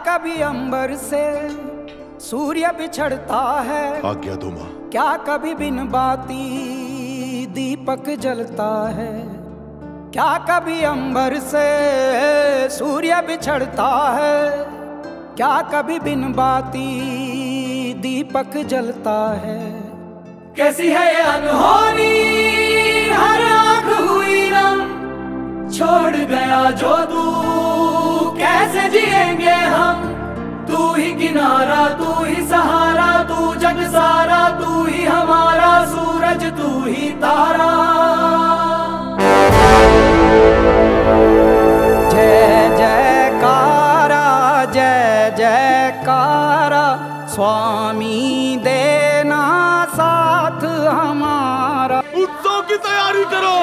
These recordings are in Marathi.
कभी अंबर से सूर्य बिछड़ता है, आज्ञा दो मां। क्या कभी बिन बाती दीपक जलता है, क्या कभी अंबर से सूर्य बिछड़ता है, क्या कभी बिन बाती दीपक जलता है। कैसी है ये अनहोनी हर आँख हुई नम, छोड़ गया जो तू कैसे जिएंगे हम। तू ही किनारा तू ही सहारा, तू जग सारा तू ही हमारा सूरज तू ही तारा। जय जयकारा जय जयकारा, स्वामी देना साथ हमारा। उत्सव की तैयारी करो।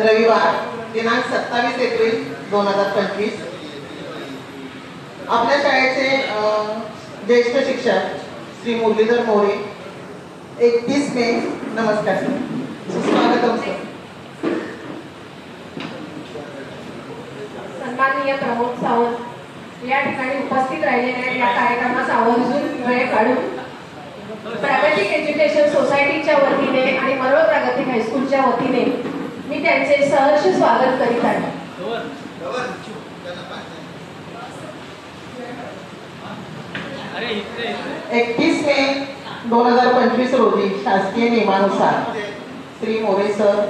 रविवार दिनांक 27 एप्रिल 2025 आपल्या शाळेचे ज्येष्ठ शिक्षक श्री मुरलीधर मोरे 31 मे। नमस्कार सर, सुस्वागतम सर। सन्माननीय प्रमोद सावंत या ठिकाणी उपस्थित राहिलेल्या या कार्यक्रमास आवर्जून वेळ काढून प्रागतिक एज्युकेशन सोसायटीच्या वतीने आणि मरोळ प्रागतिक हायस्कूलच्या वतीने मी त्यांचे सहर्ष स्वागत करीत आहे। 31 मे 2025 रोजी शासकीय नियमानुसार श्री मोरे सर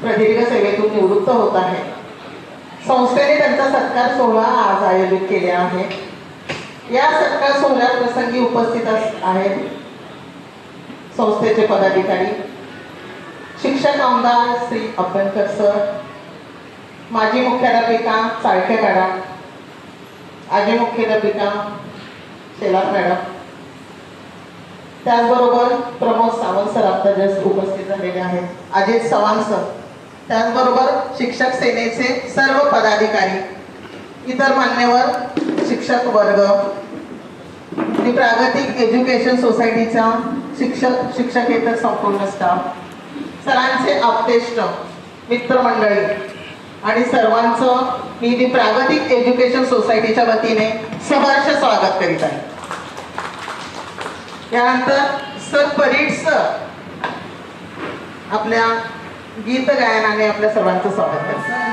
प्रदीर्घ सेवेतून निवृत्त होत आहे। संस्थेने त्यांचा सत्कार सोहळा आज आयोजित केले आहे। या सत्कार सोहळ्याप्रसंगी उपस्थित आहेत संस्थेचे पदाधिकारी, शिक्षक आमदार श्री अभ्यंकर सर, माजी मुख्याध्यापिका चाळके मॅडम, आजी मुख्याध्यापिका शेलार मॅडम, त्याचबरोबर प्रमोद सावंत सर आता जस्ट उपस्थित झालेले आहेत, अजित चव्हाण सर, त्याचबरोबर शिक्षक सेनेचे सर्व पदाधिकारी, इतर मान्यवर शिक्षक वर्ग, प्रागतिक एज्युकेशन सोसायटीचा शिक्षक शिक्षकेतर संपूर्ण स्टाफ, सरांचे आप्तेष्ट मित्रमंडळी आणि सर्वांचं मी प्रागतिक एज्युकेशन सोसायटीच्या वतीने सहर्ष स्वागत करीत आहे। यानंतर सर परीड सर आपल्या गीत गायनाने आपल्या सर्वांचं स्वागत करतात।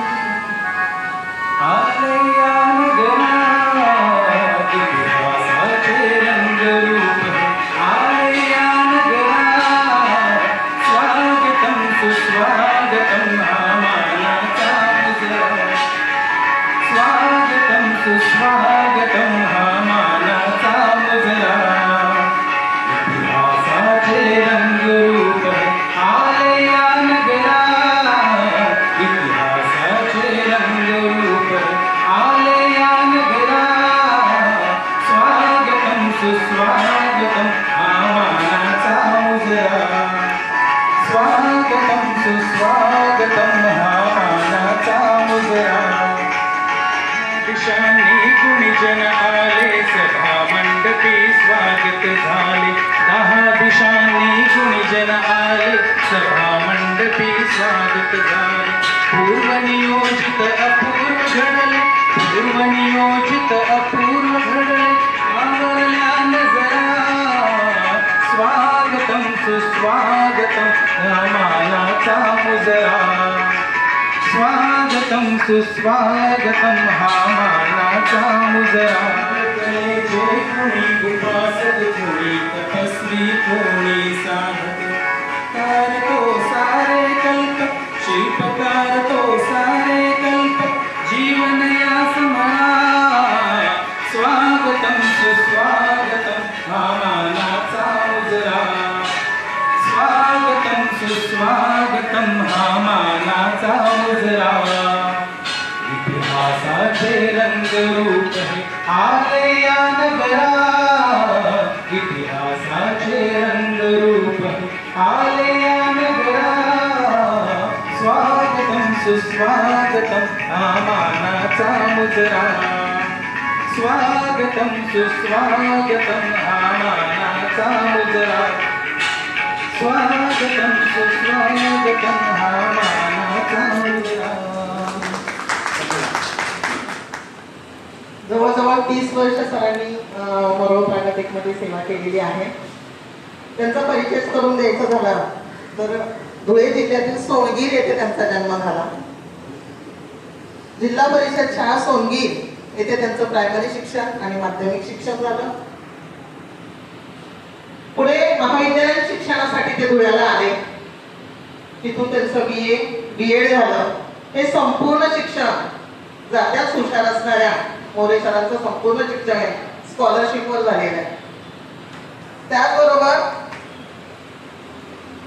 सुस्वागतम हा मानाचा मुजरा। कोणी उपासक कोणी तपस्वी कोणी साधक, कार तो सारे कल्प शिल्पकार तो सारे कल्प, जीवन या समया स्वागतम सुस्वागतम हा मानाचा मुजरा। स्वागतम सुस्वागतम हा मानाचा मुजरा। इतिहासाचे रंग रूप है आले या नगरा, इतिहासाचे रंग रूप आले या नगरा स्वागतम सुस्वागतम हा मानाचा मुजरा स्वागतम सुस्वागतम हा मानाचा मुजरा स्वागतम सुस्वागतम हा मानाचा मुजरा. जवळजवळ 30 वर्ष सरांनी मरोळ प्रागतिकमध्ये सेवा केलेली आहे. त्यांचा परिचय करून द्यायचा झाला तर धुळे जिल्ह्यातील सोनगीर येथे त्यांचा जन्म झाला. जिल्हा परिषद शाळा सोनगीर येथे त्यांचं प्रायमरी शिक्षण आणि माध्यमिक शिक्षण झालं. पुढे महाविद्यालयीन शिक्षणासाठी ते धुळ्याला आले. तिथून त्यांचं BA BEd झालं. हे संपूर्ण शिक्षण जात्याच हुशार असणाऱ्या मोरे सरांचं संपूर्ण शिक्षण आहे स्कॉलरशिपवर झालेलं आहे. त्याचबरोबर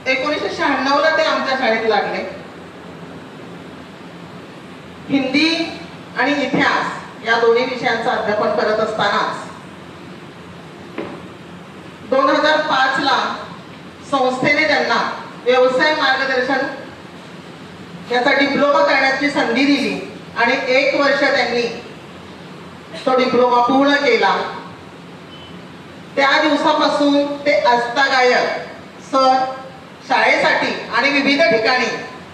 1996 ला ते आमच्या शाळेत लागले. हिंदी आणि इतिहास या दोन्ही विषयांचं अध्यापन करत असतानाच 2005 ला संस्थेने त्यांना व्यवसाय मार्गदर्शन याचा डिप्लोमा करण्याची संधी दिली आणि 1 वर्ष त्यांनी तो डिप्लोमा पूर्ण केला. त्या दिवसापासून ते आजतागायत सर शाळेसाठी आणि विविध ठिकाणी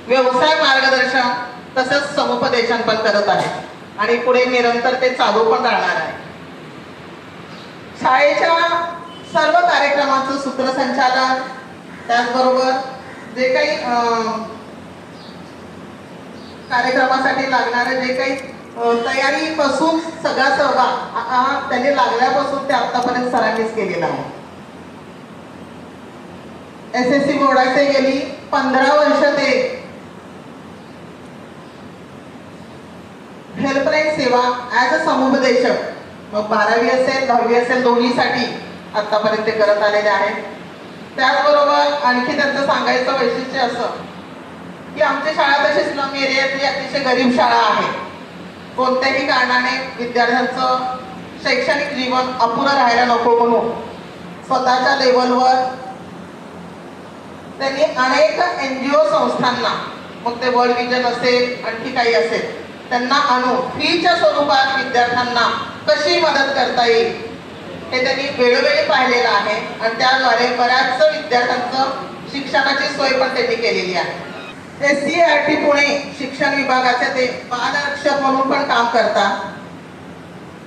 व्यवसाय मार्गदर्शन तसंच समुपदेशन पण करत आहेत आणि पुढे निरंतर ते चालू पण राहणार आहे. शाळेच्या सर्व कार्यक्रमांचं सूत्रसंचालन त्याचबरोबर जे काही कार्यक्रमासाठी लागणारे जे काही तयारीपासून सगळा सहभाग त्यांनी लागल्यापासून ते आतापर्यंत सरांनीच केलेला आहे. SSC बोर्डाचे गेली 15 वर्ष ते हेल्पलाईन सेवा ऍज अ समुपदेशक मग 12वी असेल 10वी असेल दोन्हीसाठी आतापर्यंत ते करत आलेले आहेत. त्याचबरोबर आणखी त्यांचं सांगायचं वैशिष्ट्य असं की आमची शाळा तशी स्लम एरियातली अतिशय गरीब शाळा आहे. कोणत्याही कारणाने विद्यार्थ्यांचं शैक्षणिक जीवन अपुरं राहायला नको म्हणून स्वतःच्या लेवलवर त्यांनी अनेक NGO संस्थांना मग ते वर्ल्ड विजन असेल आणखी काही असेल त्यांना आणून फीच्या स्वरूपात विद्यार्थ्यांना कशी मदत करता येईल हे त्यांनी वेळोवेळी पाहिलेलं आहे आणि त्याद्वारे बऱ्याच विद्यार्थ्यांचं शिक्षणाची सोय पण त्यांनी केलेली आहे. SCERT पुणे शिक्षण विभागाचे ते बालरक्षक म्हणून पण काम करतात.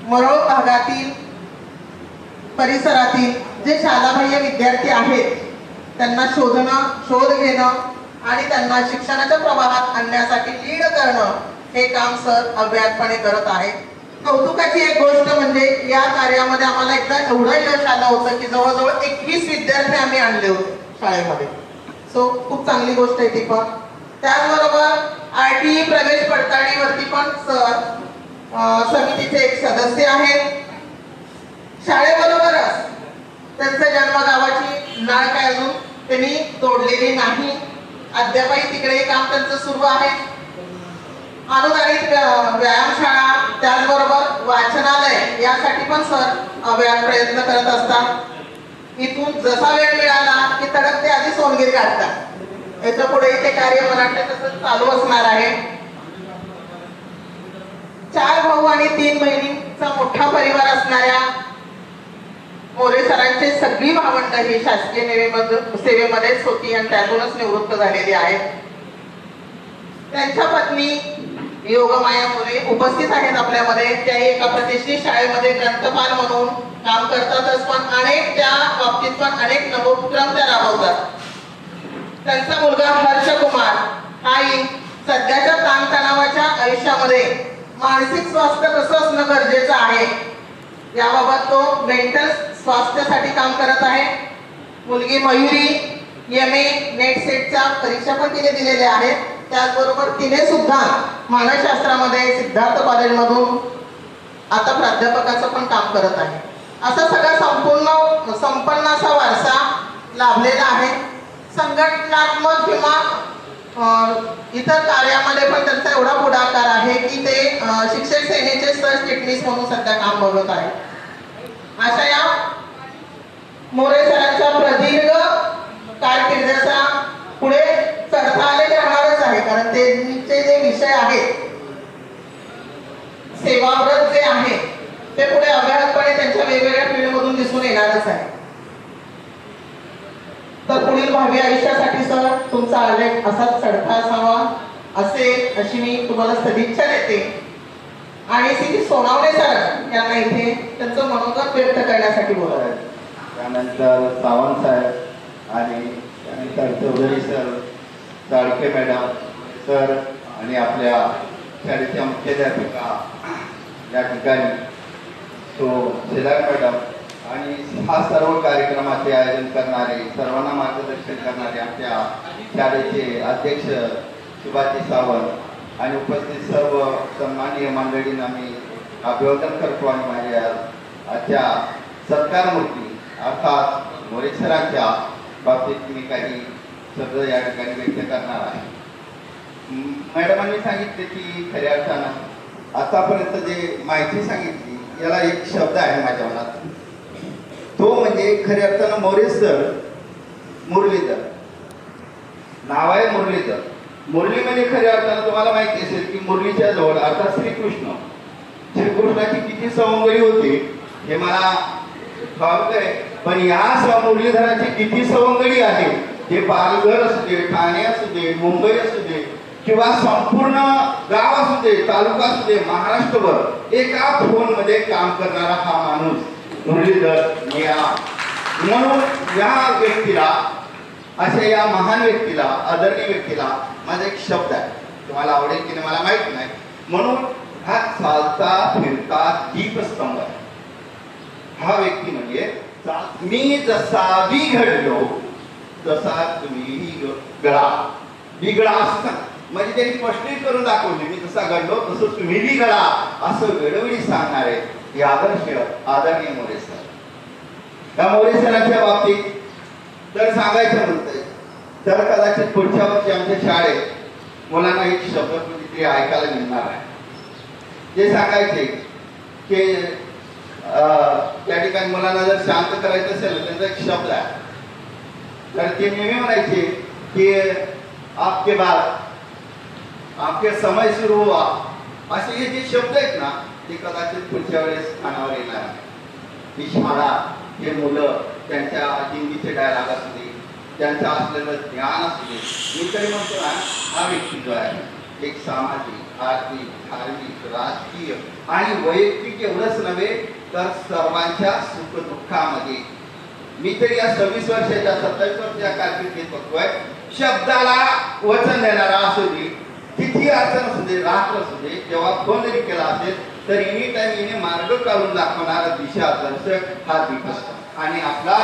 मरोळ भागातील परिसरातील जे शालाबाह्य विद्यार्थी आहेत त्यांना शोधणं शोध घेणं आणि त्यांना शिक्षणाच्या प्रवाहात आणण्यासाठी लीड करणं हे काम सर अव्याहतपणे करत आहेत. कौतुकाची एक गोष्ट म्हणजे या कार्यामध्ये आम्हाला एकदा एवढं यश आलं होतं की जवळजवळ 21 विद्यार्थी आम्ही आणले होते शाळेमध्ये. सो खूप चांगली गोष्ट आहे ती पण. त्याचबरोबर RTE प्रवेश पडताळणीवरती पण सर समितीचे एक सदस्य आहेत. शाळेबरोबरच त्यांच्या जन्मगावाची नाळ काय अजून त्यांनी तोडलेली नाही. अद्यापही तिकडे काम त्यांचं सुरू आहे. अनुदानित व्यायामशाळा त्याचबरोबर वाचनालय यासाठी पण सर अव्याहत प्रयत्न करत असतात. इथून जसा वेळ मिळाला की तडक ते आधी सोनगीर काढतात. याच्या पुढे ते कार्य मला वाटतं तसं चालू असणार आहे. 4 भाऊ आणि 3 बहिणींचा मोठा परिवार असणाऱ्या मोरे सरांची सगळी भावंड ही शासकीय सेवेमध्येच होती आणि त्यातूनच निवृत्त झालेली आहेत. त्यांच्या पत्नी योगमाया मोरे उपस्थित आहेत आपल्यामध्ये. त्याही एका प्रतिष्ठित शाळेमध्ये ग्रंथपाल म्हणून काम करतातच पण अनेक त्या बाबतीत पण अनेक नवोपक्रम त्या राबवतात. त्यांचा मुलगा हर्षकुमार हाही सध्याच्या ताणतणावाच्या आयुष्यामध्ये मानसिक स्वास्थ्य कसं असणं गरजेचं आहे याबाबत तो मेंटल स्वास्थ्यासाठी काम करत आहे. मुलगी मयुरी MA नेट सेटच्या परीक्षा पण तिने दिलेल्या आहेत. त्याचबरोबर तिने सुद्धा मानसशास्त्रामध्ये सिद्धार्थ कॉलेजमधून आता प्राध्यापकाचं पण काम करत आहे. असा सगळा संपन्न असा वारसा लाभलेला आहे. संघटनात्मक किंवा इतर कार्यामध्ये पण त्यांचा एवढा पुढाकार आहे की ते शिक्षक सेनेचे सरचिटणीस म्हणून सध्या काम बघत आहे. अशा या मोरे सरांच्या प्रदीर्घ कारकिर्दीत एकदाचा पुढे चढता आले राहणारच आहे, कारण त्यांचे जे विषय आहेत सेवाव्रत जे आहे ते पुढे अभ्यासपणे त्यांच्या वेगवेगळ्या फील्डमधून दिसून येणारच आहे. तर पुढील भावी आयुष्यासाठी सर तुमचा आलेख असाच चढता असावा अशी मी तुम्हाला सदिच्छा देते आणि श्री सोनावणे सर यांना इथे त्यांचं मनोगत व्यक्त करण्यासाठी बोलवलं. त्यानंतर सावंत साहेब आणि त्यानंतर Chaudhari sir, Chalke madam sir आणि आपल्या शाळेच्या मुख्याध्यापिका या ठिकाणी तो शेलार मॅडम आणि हा सर्व कार्यक्रमाचे आयोजन करणारे, सर्वांना मार्गदर्शन करणारे आमच्या शाळेचे अध्यक्ष सुभाषजी सावंत आणि उपस्थित सर्व सन्माननीय मंडळींना मी अभिवादन करतो आणि माझ्या आजच्या सत्कारमूर्ती अर्थात मोरे सरांच्या बाबतीत मी काही शब्द या ठिकाणी व्यक्त करणार आहे. मॅडमांनी सांगितले की खऱ्या अर्थानं आतापर्यंत जे माहिती सांगितली याला एक शब्द आहे माझ्या मनात, तो म्हणजे खऱ्या अर्थानं मोरे सर मुरलीधर. नाव आहे मुरलीधर. मुरली म्हणजे खऱ्या अर्थानं तुम्हाला माहिती असेल की मुरलीच्या जवळ अर्थात श्रीकृष्णाची किती सवंगडी होती हे मला ठाऊक आहे, पण या मुरलीधराची किती सवंगडी आहे हे पालघर असू दे, ठाणे असू दे, मुंबई असू दे किंवा संपूर्ण गाव असू दे, तालुका असू दे, महाराष्ट्रभर एका फोन मध्ये काम करणारा हा माणूस मुरलीधर मिया. म्हणून या व्यक्तीला, अशा या महान व्यक्तीला, आदरणीय व्यक्तीला माझा एक शब्द आहे, तुम्हाला आवडेल की नाही मला माहित नाही, म्हणून हा चालता फिरता दीपस्तंभ आहे. हा व्यक्ती म्हणजे मी जसा बिघडलो तसा तुम्ही गळा. बिघडा असं म्हणजे त्यांनी स्पष्ट करून दाखवले, मी जसा घडलो तसं तुम्ही बिघडा असं वेळोवेळी सांगणारे हे आदर्श आदरणीय मोरे सर. या मोरे सरांच्या बाबतीत तर सांगायचं म्हणतंय तर कदाचित पुढच्या वर्षी आमच्या शाळेत मुलांना एक शब्द कुठेतरी ऐकायला मिळणार आहे. ते सांगायचे की त्या ठिकाणी मुलांना जर शांत करायचं असेल त्यांचा एक शब्द आहे, तर ते नेहमी म्हणायचे की आपके बाद आपके समय सुरू हुआ. असे हे जे शब्द आहेत ना ते कदाचित पुढच्या वेळेस कानावर येणार आहे. ही शाळा, हे मुलं त्यांच्या जिंदगीचे डायलॉग असू दे, त्यांचं असलेलं ज्ञान असू दे, मी तरी म्हणतो ना हा व्यक्ती जो आहे एक सामाजिक, आर्थिक, धार्मिक, राजकीय आणि वैयक्तिक एवढंच नव्हे तर सर्वांच्या सुख दुःखामध्ये मी तरी या 26 वर्षाच्या 27 वर्षाच्या कारकिर्दीत बघतोय शब्दाला वचन देणारा असू दे, किती अडचण असू दे, रात्र असू दे, जेव्हा फोन जरी केला असेल तर एनी टाइम येणे मार्ग काढून दाखवणारा दिशा दर्शक हा दीप असतो. आणि आपला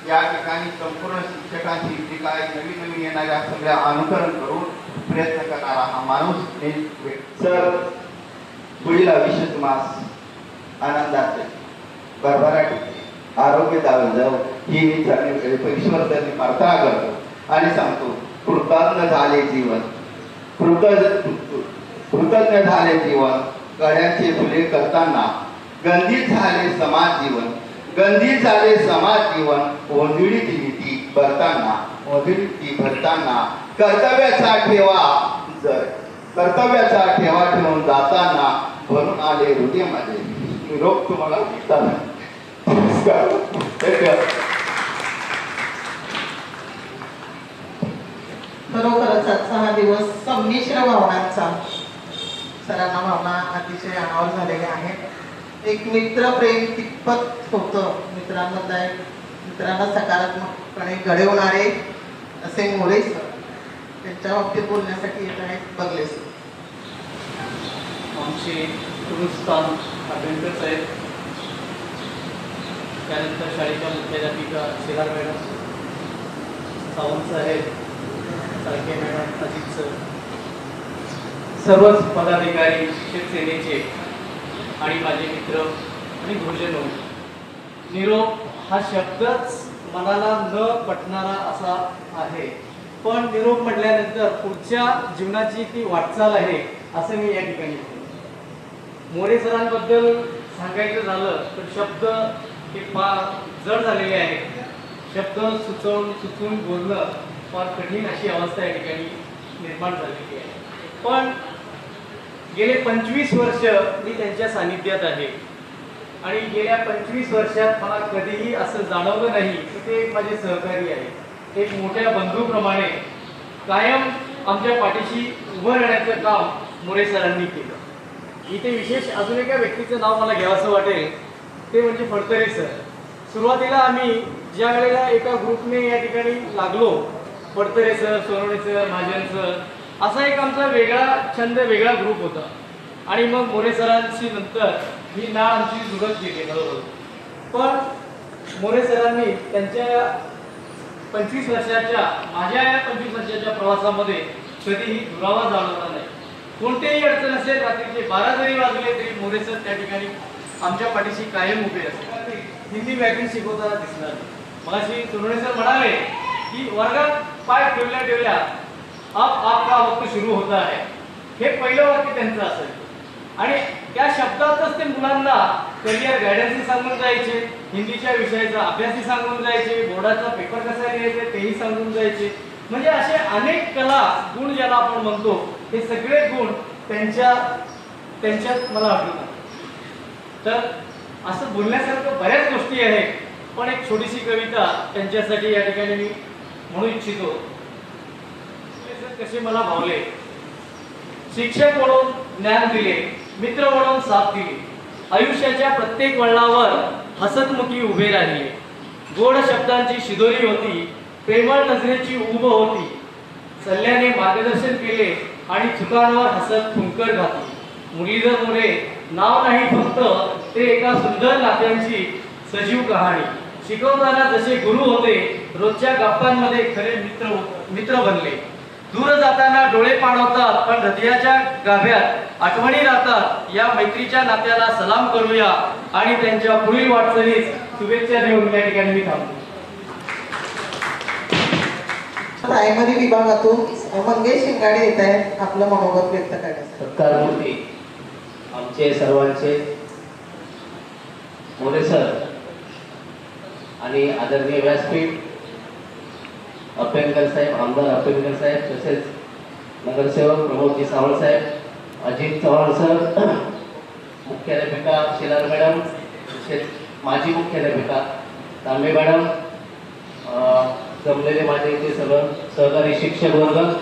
या ठिकाणी संपूर्ण शिक्षकांची जी काय नवीन नवीन येणाऱ्या सगळ्या अनुकरण करून प्रयत्न करणारा हा माणूस सर पुढील आयुष्य तुम्हाला आनंदात भरभराट आरोग्य दावल जाऊ ही मी ईश्वर त्यांनी प्रार्थना करतो आणि सांगतो कृतज्ञ झाले जीवन, कृतज्ञ झाले जीवन, कड्यांचे फुले करताना गंधीत झाले समाज जीवन, गंधीत झाले समाज जीवन, ओंजळी ती भरताना, ओंजळी ती भरताना कर्तव्याचा ठेवा ठेवून जाताना भरून आले हृदयामध्ये रोग तुम्हाला खरोखरच आजचा हा दिवस संमिश्र भावनांचा. सरांना भावना अतिशय अनावर झालेल्या आहेत. एक मित्र प्रेम कितपत होतं मित्रांना सकारात्मकपणे घडवणारे असे मोरे सर त्यांच्या बाबतीत बोलण्यासाठी येत आहेत बगले सर. आमचे गुरुस्थान अभ्यंकर साहेब, त्यानंतर शाळेच्या मुख्याध्यापिका शेलार मॅडम, सावंत साहेब, चाळके मॅडम, अजित सर, सर्वच पदाधिकारी, शिक्षक सेनेचे आणि माझे मित्र आणि गुरुजन. निरोप हा शब्दच मनाला न पटणारा असा आहे, पण निरोप म्हटल्यानंतर पुढच्या जीवनाची ती वाटचाल आहे असं मी या ठिकाणी मोरे सरांबद्दल सांगायचं झालं तर शब्द हे फार जड झालेले आहेत. शब्द सुचवून बोलणं फार कठीण अशी अवस्था या ठिकाणी निर्माण झालेली आहे. पण गेले 25 वर्ष मी त्यांच्या सानिध्यात आहे आणि गेल्या 25 वर्षात मला कधीही असं जाणवलं नाही की ते माझे सहकारी आहे. एक मोठ्या बंधूप्रमाणे कायम आमच्या पाठीशी उभं राहण्याचं काम मोरे सरांनी केलं. इथे विशेष अजून एका व्यक्तीचं नाव मला घ्यावंसं वाटेल, ते म्हणजे फडतरे सर. सुरुवातीला आम्ही ज्या वेळेला एका ग्रुपने या ठिकाणी लागलो, Phadtare sir, Sonawane sir, Mahajan sir, असा एक आमचा वेगळा छंद, वेगळा ग्रुप होता. आणि मग मोरे सरांशी नंतर ही नाळ आमची जुळत गेली बरोबर. पण मोरे सरांनी त्यांच्या 25 वर्षाच्या, माझ्या या 25 वर्षाच्या प्रवासामध्ये कधीही दुरावा जाणवला नाही. कोणतेही अडचण असेल, रात्रीचे 12 जरी वाजले तरी मोरे सर त्या ठिकाणी आमच्या पाठीशी कायम उभे असतात. हिंदी व्याकरण शिकवताना दिसणार. मगाशी सोनवणे सर म्हणाले की वर्गात पाय ठेवल्या अब आपका वक्त सुरू होता है, हे पहिलं वाक्य त्यांचं असेल. आणि त्या शब्दातच ते मुलांना करिअर गायडन्स सांगून जायचे, हिंदीच्या विषयाचा अभ्यासही सांगून जायचे, बोर्डाचा पेपर कसा लिहायचा तेही सांगून जायचे. म्हणजे असे अनेक कला गुण ज्याला आपण म्हणतो, हे सगळे गुण त्यांच्यात मला आढळून. तर असं बोलण्यासारखं बऱ्याच गोष्टी आहेत, पण एक छोटीशी कविता त्यांच्यासाठी या ठिकाणी मी म्हणू इच्छितो. कसे मला भावले, शिक्षक म्हणून ज्ञान दिले, मित्र म्हणून साथ दिली, आयुष्याच्या प्रत्येक वळणावर हसतमुखी उभे राहिले, गोड शब्दांची शिदोरी होती, प्रेमळ नजरेची उब होती, सल्ल्याने मार्गदर्शन केले आणि चुकांवर हसत फुंकर घातली. मुरलीधर मोरे नाव नाही फक्त, ते एका सुंदर नात्यांची सजीव कहाणी. शिकवताना जसे गुरु होते, रोजच्या गप्पांमध्ये खरे मित्र बनले. दूर जाताना डोळे पाणवतात, पण हृदयाच्या गाभ्यात आठवणी राहतात. या मैत्रीच्या नात्याला सलाम करूया आणि त्यांच्या पुढील वाटचालीस शुभेच्छा देऊन या ठिकाणी मी थांबतो. प्रायमरी विभागातून मंगेश शिंगाडे येत आहेत आपलं मनोगत व्यक्त करण्यासाठी. सत्कारमूर्ती आमचे सर्वांचे मोरे सर आणि आदरणीय व्यासपीठ, अप्पेंकर साहेब, आमदार अप्पेंकर साहेब, तसेच नगरसेवक प्रमोदजी सावंत साहेब, अजित चव्हाण सर, मुख्याध्यापिका शेलार मॅडम, तसेच माजी मुख्याध्यापिका तांबे मॅडम, जमलेले माझे इथे सगळं सहकारी शिक्षक वर्ग.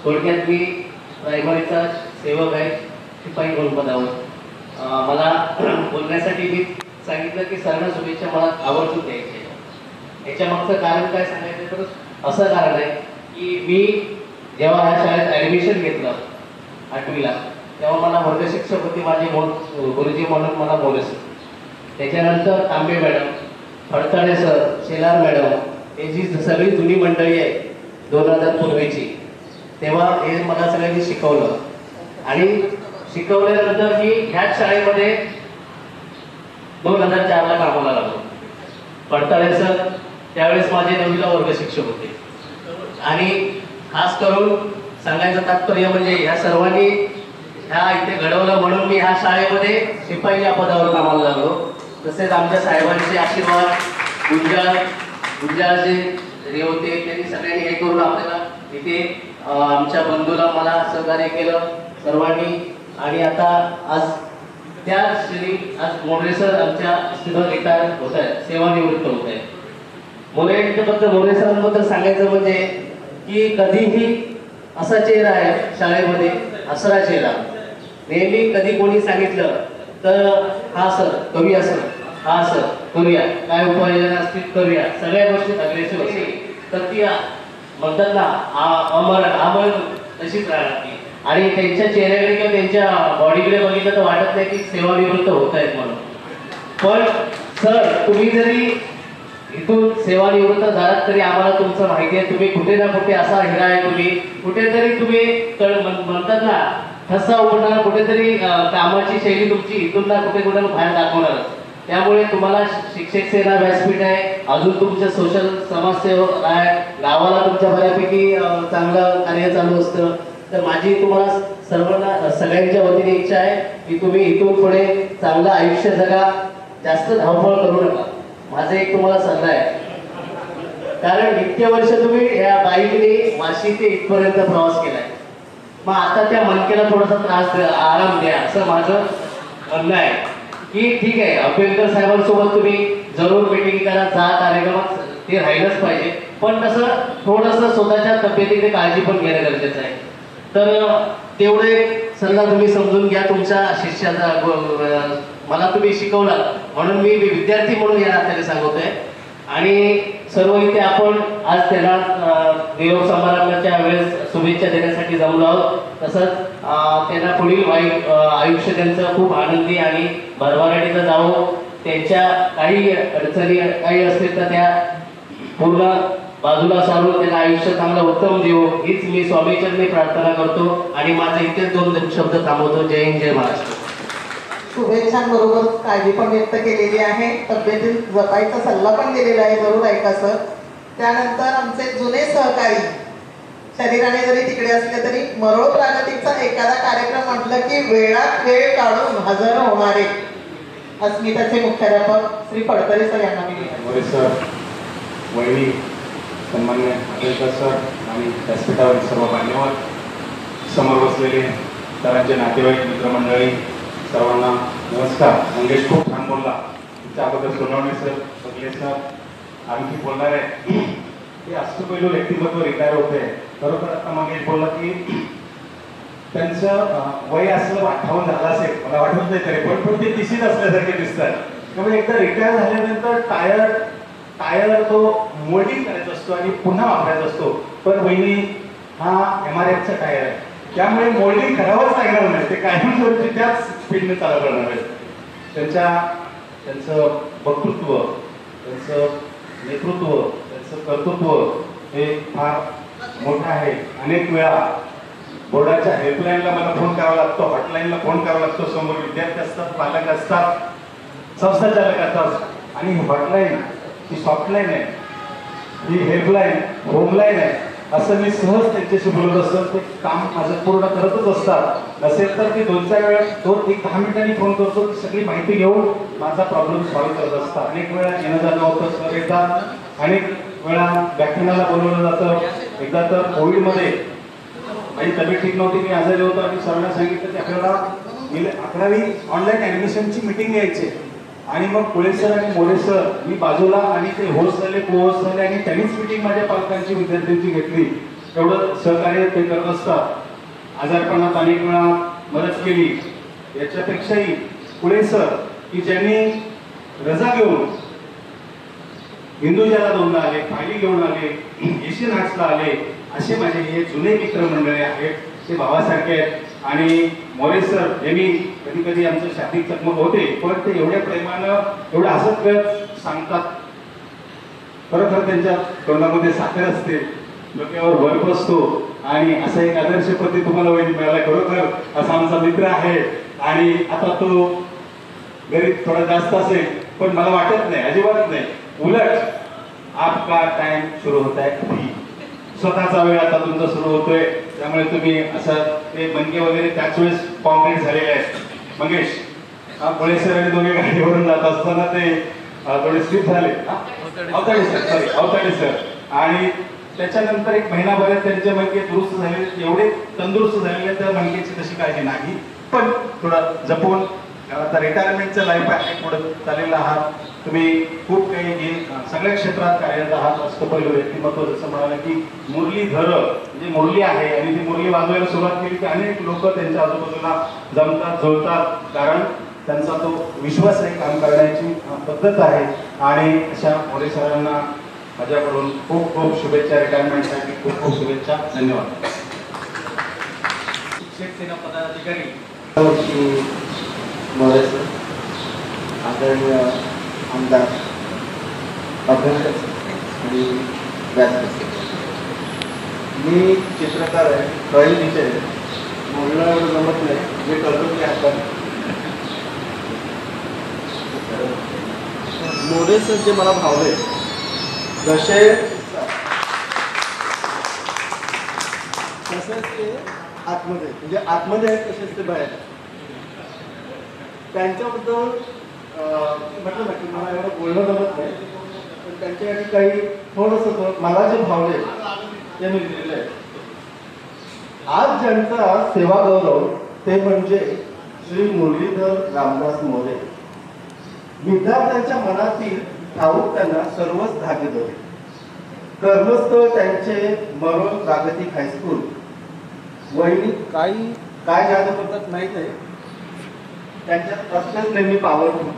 थोडक्यात मी प्रायमरीचा सेवक आहे, शिपाई म्हणून पदावर. मला बोलण्यासाठी मी सांगितलं की सरांना शुभेच्छा मला आवर्जून द्यायचे. याच्या मागचं कारण काय सांगायचं तर असं कारण आहे की मी जेव्हा ह्या शाळेत ॲडमिशन घेतलं 8वीला, तेव्हा मला वर्ग शिक्षक होते माझे गुरुजी म्हणून मला मोरे सर. त्याच्यानंतर Tambe madam, Phadtare sir, Shelar madam, हे जी सगळी जुनी मंडळी आहे 2000 पूर्वीची, तेव्हा हे मला सगळ्यांनी शिकवलं. आणि शिकवल्यानंतर मी ह्याच शाळेमध्ये 2004ला कामाला लागलो. फडतरे सर त्यावेळेस माझे 9वीला वर्ग शिक्षक होते. आणि खास करून सांगायचं तात्पर्य म्हणजे ह्या सर्वांनी ह्या इथे घडवलं म्हणून मी ह्या शाळेमध्ये शिपाई या पदावर कामाला लागलो. तसेच आमच्या साहेबांचे आशीर्वाद, गुंजाळ जे होते त्यांनी सगळ्यांनी हे करून आपल्याला इथे आमच्या बंधूला मला सहकार्य केलं सर्वांनी. आणि आता आज त्या श्री आज मोरे सर आमच्या स्थितीवर रिटायर होत आहेत, सेवानिवृत्त होत आहेत. मोरे सरांबद्दल सांगायचं म्हणजे की कधीही असा चेहरा आहे शाळेमध्ये, हसरा चेहरा. नेहमी कधी कोणी सांगितलं तर हा सर करूया, सर हा सर करूया, काय उपाययोजना असतील करूया, सगळ्या गोष्टी अग्रेसिव्ह असेल तर ती म्हणतात ना अमर तशीच राहणार ती. आणि त्यांच्या चेहऱ्याकडे किंवा त्यांच्या बॉडीकडे बघितलं तर वाटत नाही की सेवानिवृत्त होत आहेत म्हणून. पण सर तुम्ही जरी इथून सेवानिवृत्त झालात तरी आम्हाला तुमचं माहिती आहे, तुम्ही कुठे ना कुठे असा हिरा आहे, तुम्ही कुठेतरी तुम्ही म्हणतात ना ठसा उघडणार, कुठेतरी कामाची शैली तुमची इथून ना कुठे बाहेर दाखवणार. त्यामुळे तुम्हाला शिक्षक सेना व्यासपीठ आहे, अजून तुमचं सोशल समाजसेवक आहे, गावाला तुमच्या बऱ्यापैकी चांगलं कार्य चालू असतं. तर माझी तुम्हाला सर्वांना सगळ्यांच्या वतीने इच्छा आहे की तुम्ही इथून पुढे चांगलं आयुष्य जगा, जास्त धावपळ करू नका. माझा एक तुम्हाला सल्ला आहे, कारण इतके वर्ष तुम्ही या बाईकने वाशी ते इथपर्यंत प्रवास केलाय, मग आता त्या मनकेला थोडासा त्रास द्या, आराम द्या, असं माझं म्हणणं आहे की ठीक आहे अभ्यंकर साहेबांसोबत तुम्ही जरूर मीटिंग करा, जा कार्यक्रमात, ते राहिलंच पाहिजे, पण तसं थोडंसं स्वतःच्या तब्येतीने काळजी पण घेणं गरजेचं आहे. तर तेवढे सल्ला तुम्ही समजून घ्या तुमच्या शिष्याचा. मला तुम्ही शिकवला म्हणून मी विद्यार्थी म्हणून या नात्याने सांगतोय. आणि सर्व इथे आपण आज त्यांना निरोप समारंभाच्या वेळेस शुभेच्छा देण्यासाठी जमलो आहोत. तसंच त्यांना पुढील आयुष्य त्यांचं खूप आनंदी आणि भरभराटीचं जावो. त्यांच्या काही अडचणी काही असतील तर त्या पूर्ण बाजूला सारून त्यांना आयुष्य चांगलं उत्तम देऊ हीच मी स्वामीचरणी प्रार्थना करतो आणि माझे इथेच 2 शब्द थांबवतो. जय हिंद, जय महाराष्ट्र. शुभेच्छांबरोबर काळजी पण व्यक्त केलेली आहे, तब्येतीत जपायचा सल्ला पण दिलेला आहे, जरूर ऐका सर. त्यानंतर आमचे जुने सहकारी शरीराने जरी तिकडे असले तरी मरोळ प्रागतिकचा एखादा कार्यक्रम म्हटलं की वेळात वेळ काढून हजर होणारे अस्मिताचे मुख्याध्यापक श्री फडतरे सर यांना मी सर, वहिनी, सन्मान्य अभ्यंकर सर आणि व्यासपीठावरील सर्व मान्यवर, समोर बसलेले सरांचे नातेवाईक, मित्रमंडळी, सर्वांना नमस्कार. मंगेश खूप छान बोलला. त्याबद्दल सोनवणे सर, बघले सर, आणखी बोलणार आहे ते अष्टपैलू व्यक्तिमत्व रिटायर होते. खरोखर आता मंगेश बोलला की त्यांचं वय असलं 58 झालं असेल, मला वाटत नाही तरी पण ते 30 असल्यासारखे दिसतात. त्यामुळे एकदा रिटायर झाल्यानंतर टायर तो मोल्डिंग करायचा असतो आणि पुन्हा वापरायचा असतो. पण वहिनी हा MRFचा टायर आहे, त्यामुळे मोल्डिंग करावंच लागणार नाही, ते कायमस्वरूपी त्याच स्पीडने चालू करणार आहेत. त्यांचं वक्तृत्व, त्यांचं नेतृत्व, त्यांचं कर्तृत्व हे फार मोठं आहे. अनेक वेळा बोर्डाच्या हेल्पलाईनला मला फोन करावा लागतो, हॉटलाईनला फोन करावा लागतो. समोर विद्यार्थी असतात, पालक असतात, संस्थाचालक असतात आणि हॉटलाईन ही सॉफ्टलाईन आहे, ही हेल्पलाईन होमलाईन आहे. असं मी सहज त्यांच्याशी बोलत असतो. ते काम माझं पूर्ण करतच असतात. नसेल तर ते 2-4 वेळा 10 मिनिटांनी फोन करतो, सगळी माहिती घेऊन माझा प्रॉब्लेम सॉल्व्ह करत असतात. अनेक वेळा येणं जाणं होतं, सर येतात, अनेक वेळा व्याख्यानाला बोलवलं जातं. एकदा तर कोविडमध्ये माझी तब्येत ठीक नव्हती, मी आजारी होतो आणि सरांना सांगितलं की आपल्याला 11वी ऑनलाईन ॲडमिशनची मिटिंग घ्यायची आणि मग पुळे सर आणि मोरे सर मी बाजूला आणि ते होस्ट झाले, को होस्ट झाले आणि त्यांनीच मिटिंग माझ्या पालकांची, विद्यार्थ्यांची घेतली. एवढं सहकार्य ते करत असतात. आजारपणात अनेक वेळा मदत केली. याच्यापेक्षाही पुळे सर की ज्यांनी रजा घेऊन हिंदुजाला 2दा आले, फायली घेऊन आले, एशियन आर्ट्सला आले, असे माझे हे जुने मित्रमंडळी आहेत, ते भावासारखे आहेत. आणि मोरे सर यांनी कधी कधी आमचं शाब्दिक चकमक होते, पण ते एवढ्या प्रेमानं, एवढं हसत खेळत सांगतात. खरोखर त्यांच्या तोंडामध्ये साखर असते, डोक्यावर वर बसतो आणि असा एक आदर्श पती तुम्हाला वहिनी मिळाला. खरोखर असा आमचा मित्र आहे आणि आता तो गरीब थोडा जास्त असेल पण मला वाटत नाही, अजिबात नाही. उलट आपका टाइम सुरू होत आहे, अभी स्वतःचा वेळ आता तुमचा सुरू होतोय. त्यामुळे तुम्ही असं ते मनके वगैरे त्याच वेळेस कॉम्प्लीट झालेले आहेत. मंगेश पुळे सर आणि दोघे गाडीवरून जात असताना ते थोडे स्लिप झाले, अवताडे सर, आणि त्याच्यानंतर 1 महिनाभरात त्यांचे मनके दुरुस्त झाले, एवढे तंदुरुस्त झालेले त्या मनकेची तशी काळजी नाही. पण थोडं जपून, आता रिटायरमेंटचं लाईफ आहे, पुढे चाललेलं आहात तुम्ही, खूप काही सगळ्या क्षेत्रात कार्यरत आहात. अष्टपैलू व्यक्तिमत्व, जसं म्हणाले की मुरलीधर म्हणजे मुरली आहे आणि ती मुरली वाजवायला सुरुवात केली की अनेक लोक त्यांच्या आजूबाजूला जमतात, जुळतात, कारण त्यांचा तो विश्वास आहे, काम करण्याची पद्धत आहे. आणि अशा मोरे सरांना माझ्याकडून खूप खूप शुभेच्छा, रिटायरमेंटसाठी खूप खूप शुभेच्छा. धन्यवाद. शिक्षक सेना पदाधिकारी मोरे सर, आदरणीय आमदार अभ्यंकर आणि व्यासपीठ. मी चित्रकार आहे, ड्रॉइंग टीचर आहे. बोलणं एवढं जमत नाही, जे करतो ते आपण. मोरे सर जे मला भावले जसे तसेच ते आतमध्ये, म्हणजे आतमध्ये आहेत तसेच ते बाहेर. त्यांच्याबद्दल म्हटलं ना की मला एवढं बोलणं जमत नाही, पण त्यांच्यासाठी काही थोडंसं मला जे भावले ते मी लिहिलं आहे. आज ज्यांचा सेवा गौरव ते म्हणजे श्री मुरलीधर रामदास मोरे. विद्यार्थ्यांच्या मनातील ठाऊक त्यांना सर्वच धागे धरले. कर्मस्थळ त्यांचे मरोळ प्रागतिक हायस्कूल. वहिनी काय जादू करतात माहित आहे, त्यांच्यात असलेच नेहमी पॉवरफुल.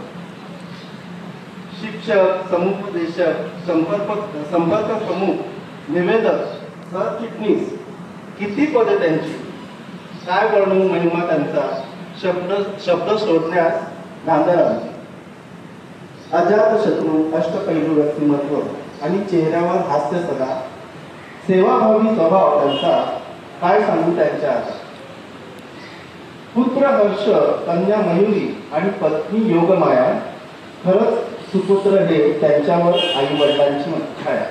शिक्षक, समुपदेशक, संपर्क प्रमुख, निवेदक, सरचिटणीस, किती पदे त्यांची, काय वर्णवू महिमा त्यांचा. शब्द शोधण्यास नांदर आमची. अजात शत्रू, अष्टपैलू व्यक्तिमत्व आणि चेहऱ्यावर हास्य सदा, सेवाभावी स्वभाव त्यांचा, काय सांगू त्यांच्या. पुत्र हर्ष, कन्या मयुरी आणि पत्नी योगमाया. खरंच सुपुत्र हे त्यांच्यावर आई वडिलांची छाया.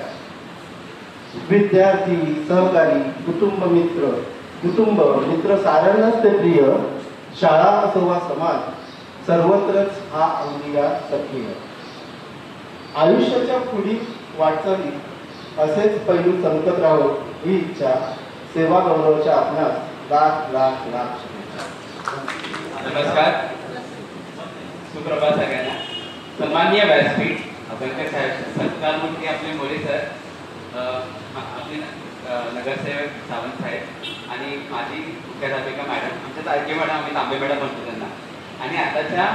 विद्यार्थी, सहकारी, कुटुंब मित्र साऱ्यांनाच ते प्रिय. शाळा असो वा समाज, सर्वत्रच हा अवलिया सक्रिय. आयुष्याच्या पुढील वाटचाली असेच पैलू चमकत राहो ही इच्छा. सेवा गौरवच्या आपणास लाख लाख लाख शुभेच्छा. नमस्कार, सुप्रभात सगळ्यांना. सन्माननीय व्यासपीठ, अभ्यंकर साहेब, सत्कारमूर्ती आपले मोरे सर, आपले नगरसेवक सावंत साहेब आणि माझी मुख्याध्यापिका मॅडम, आमच्या तारके मॅडम, आम्ही तांबे मॅडम म्हणतो त्यांना, आणि आताच्या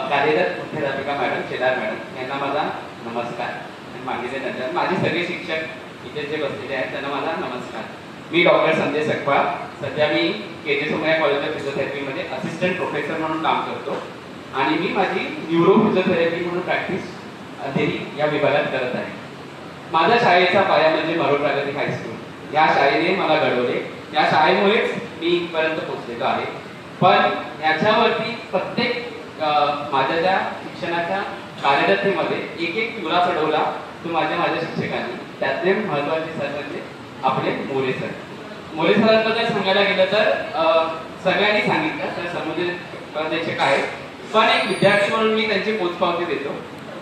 कार्यरत मुख्याध्यापिका मॅडम शेलार मॅडम यांना माझा नमस्कार. आणि मागितल्यानंतर माझे सगळे शिक्षक इथे जे बसलेले आहेत त्यांना माझा नमस्कार. मी डॉक्टर संजय सकपाळ, सध्या मी के.जे. सोमय्या कॉलेज ऑफ फिजिओथेरपीमध्ये असिस्टंट प्रोफेसर म्हणून काम करतो आणि मी माझी न्यूरो फिजिओथेरपी म्हणून प्रॅक्टिस अंधेरी या विभागात करत आहे. माझ्या शाळेचा पाया म्हणजे मरोळ प्रागतिक हायस्कूल. या शाळेने मला घडवले, या शाळेमुळेच मी इथपर्यंत पोहोचलेलो आहे. पण याच्यावरती प्रत्येक माझ्या त्या शिक्षणाच्या कार्यरतेमध्ये एक एक तुरा चढवला तो माझ्या शिक्षकांनी. त्यातले महत्वाचे सर म्हणजे आपले मोरे सर. मोरे सरांबद्दल सांगायला गेलं तर सगळ्यांनी सांगितलं तर समुदाय आहेत, पण एक विद्यार्थी म्हणून मी त्यांची पोचपावती देतो.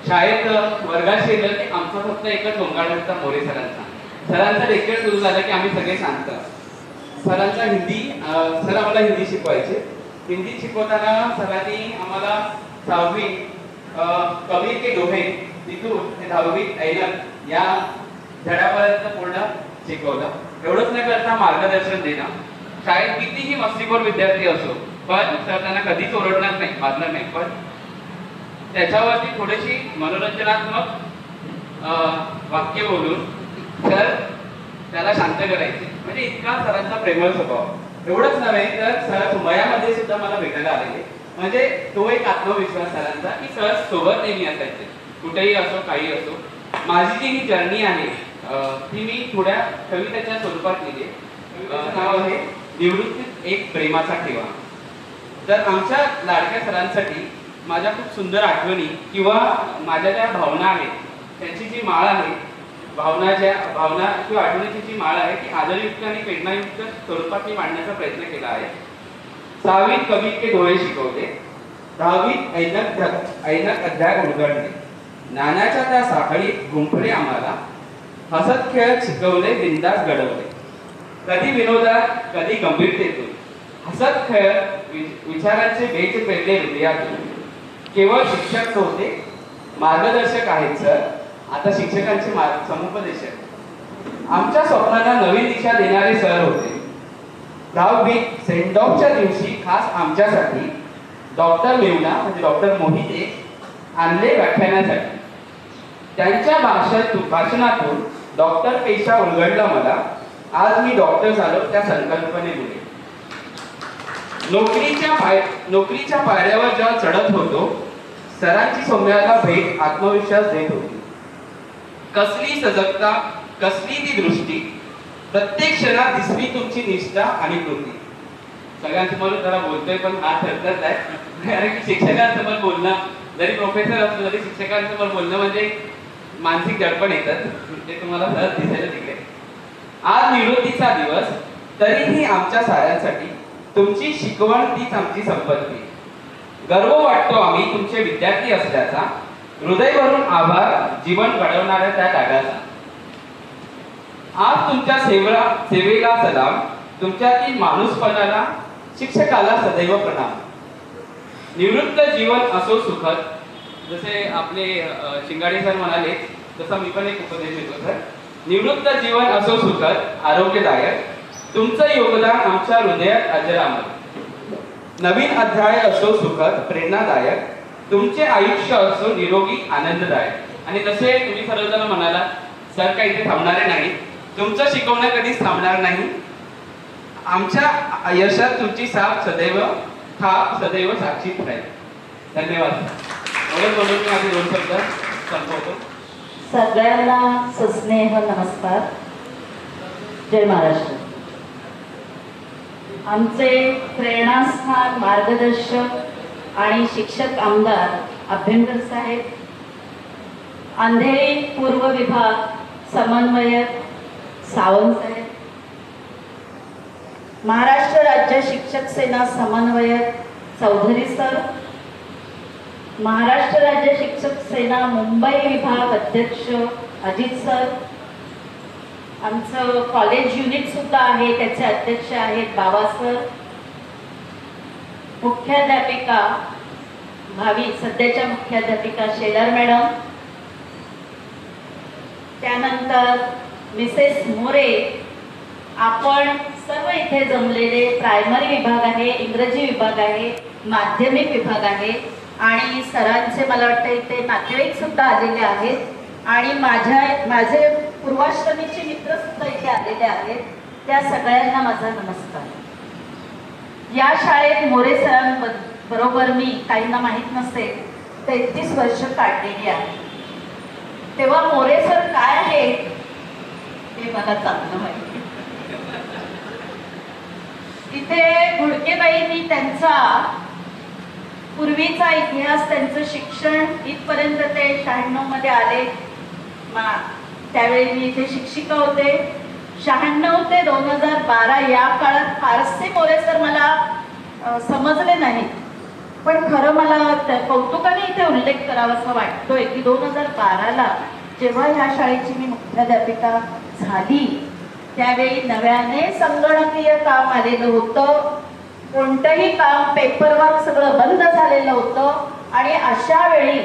शाळेत वर्गात शिरलं की आमचा फक्त एकच गोंगाट होता मोरे सरांचा. सरांचा लेक्चर सुरू झालं की आम्ही सगळे शांत. सरांचा हिंदी, सर आम्हाला हिंदी शिकवायचे. हिंदी शिकवताना सरांनी आम्हाला 6वी कबीर के दोहे तिथून ते 10वी ऐनक या धड्यापर्यंत पूर्ण शिकवलं. एवढंच न करता मार्गदर्शन देणं. शाळेत कितीही मस्तीखोर विद्यार्थी असो पण सर त्यांना कधीच ओरडणार नाही, मारणार नाही, पण त्याच्यावरती थोडीशी मनोरंजनात्मक वाक्य बोलून सर त्याला शांत करायचे. म्हणजे इतका सरांचा प्रेमळ स्वभाव. एवढंच नव्हे तर सर वयामध्ये सुद्धा मला भेटायला आलेले. म्हणजे तो एक आत्मविश्वास सरांचा की सर सोबत नेहमी असायचे, कुठेही असो काही असो. माझी जी ही जर्नी आहे ती मी थोड्या कवितेच्या स्वरूपात लिहिली. नाव आहे निवृत्तीत एक प्रेमाचा ठेवा. तर आमच्या लाडक्या सरांसाठी माझ्या खूप सुंदर आठवणी किंवा माझ्या ज्या भावना आहेत त्यांची जी माळ आहे, भावना किंवा आठवणीची जी माळ आहे ती आदरयुक्त आणि प्रेरणायुक्त स्वरूपात मी मांडण्याचा प्रयत्न केला आहे. 6वीत कबीर के दोहे शिकवले, 10वीत ऐनक अध्याय उलगडले, ज्ञानाच्या त्या साखळीत गुंफले आम्हाला, हसत खेळत शिकवले, बिंदास घडवले. कधी विनोदात कधी गंभीरतेतून हसत खेळत विचारांचे बेच पेरले हृदयातून. केवळ शिक्षक होते, मार्गदर्शक आहेत सर, आता शिक्षकांचे समुपदेशक. आमच्या स्वप्नांना नवीन दिशा देणारे सर होते. 10वीत सेंट ऑफच्या दिवशी खास आमच्यासाठी डॉक्टर मेवना म्हणजे डॉक्टर मोहिते आणले व्याख्यानासाठी. त्यांच्या भाषणातून डॉक्टर पेशा उलगडला मला. आज मी डॉक्टर झालो त्या संकल्पनेमुळे. नोकरीच्या पायऱ्यावर जेव्हा चढत होतो सरांची सौम्याला भेट आत्मविश्वास देत होती. कसली सजगता, कसली ती दृष्टी, प्रत्येक क्षणात दिसली तुमची निष्ठा आणि कृती. सगळ्यांसमोर जरा बोलतोय पण हात थरथरत आहे, कारण की शिक्षकांसमोर बोलणं, जरी प्रोफेसर असलो तरी शिक्षकांसमोर बोलणं म्हणजे मानसिक दडपण येतात. ते तुम्हाला सहज दिसायला तिकडे. आज निवृत्तीचा दिवस, तरीही आमच्या साऱ्यांसाठी तुमची शिकवण तीच आमची संपत्ती. गर्व वाटतो आम्ही तुमचे विद्यार्थी असल्याचा. हृदय भरून आभार जीवन घडवणाऱ्या त्या त्यागाचा. आज तुमच्या सेवेला सलाम, तुमच्यातील माणूसपणाला, शिक्षकाला सदैव प्रणाम. निवृत्त जीवन असो सुखद, जसे आपले शिंगाडे सर म्हणाले तसा मी पण एक उपदेश देतो सर. निवृत्त जीवन असो सुखद, आरोग्यदायक, तुमचं योगदान आमच्या हृदयात अजरामर. नवीन अध्याय असो सुखद, प्रेरणादायक, तुमचे आयुष्य असो निरोगी, आनंददायक. आणि जसे तुम्ही सर्वजण म्हणाला सर काही इथे थांबणारे नाही, तुमचं शिकवणं कधीच थांबणार नाही. आमच्या यशात तुमची थाप सदैव साक्षीत राहील. धन्यवाद. एवढं बोलून मी माझे 2 शब्द संपवतो. सगळ्यांना सस्नेह नमस्कार. जय महाराष्ट्र. आमचे प्रेरणास्थान, मार्गदर्शक आणि शिक्षक आमदार अभ्यंकर साहेब, अंधेरी पूर्व विभाग समन्वयक सावंत साहेब, महाराष्ट्र राज्य शिक्षक सेना समन्वयक चौधरी सर, महाराष्ट्र राज्य शिक्षक सेना मुंबई विभाग अध्यक्ष अजित सर, आमचं कॉलेज युनिट सुद्धा आहे त्याचे अध्यक्ष आहेत बाबा सर, मुख्याध्यापिका भावी सध्याच्या मुख्याध्यापिका शेलार मॅडम, त्यानंतर मिसेस मोरे, आपण सर्व इथे जमलेले, प्रायमरी विभाग आहे, इंग्रजी विभाग आहे, माध्यमिक विभाग आहे आणि सरांचे मला वाटतं इथे नातेवाईक सुद्धा आलेले आहेत आणि माझे पूर्वाश्रमीचे मित्र सुद्धा इथे आलेले आहेत. त्या सगळ्यांना माझा नमस्कार. या शाळेत मोरे सरांबरोबर मी, काहींना माहीत नसेल, 33 वर्ष काढलेली आहे. तेव्हा मोरे सर काय आहे हे मला चांगलं माहिती. तिथे घुडकेबाईंनी त्यांचा पूर्वीचा इतिहास, त्यांचं शिक्षण इथपर्यंत ते 96 मध्ये आले. त्यावेळी मी इथे शिक्षिका होते. 96 ते 2012 या काळात फारसे मोरे सर मला समजले नाहीत, पण खरं मला कौतुकाने इथे उल्लेख करावासा वाटतोय की 2012ला जेव्हा ह्या शाळेची मी मुख्याध्यापिका झाली त्यावेळी नव्याने संगणकीय काम आलेलं होतं. कोणतंही काम, पेपरवर्क सगळं बंद झालेलं होतं आणि अशा वेळी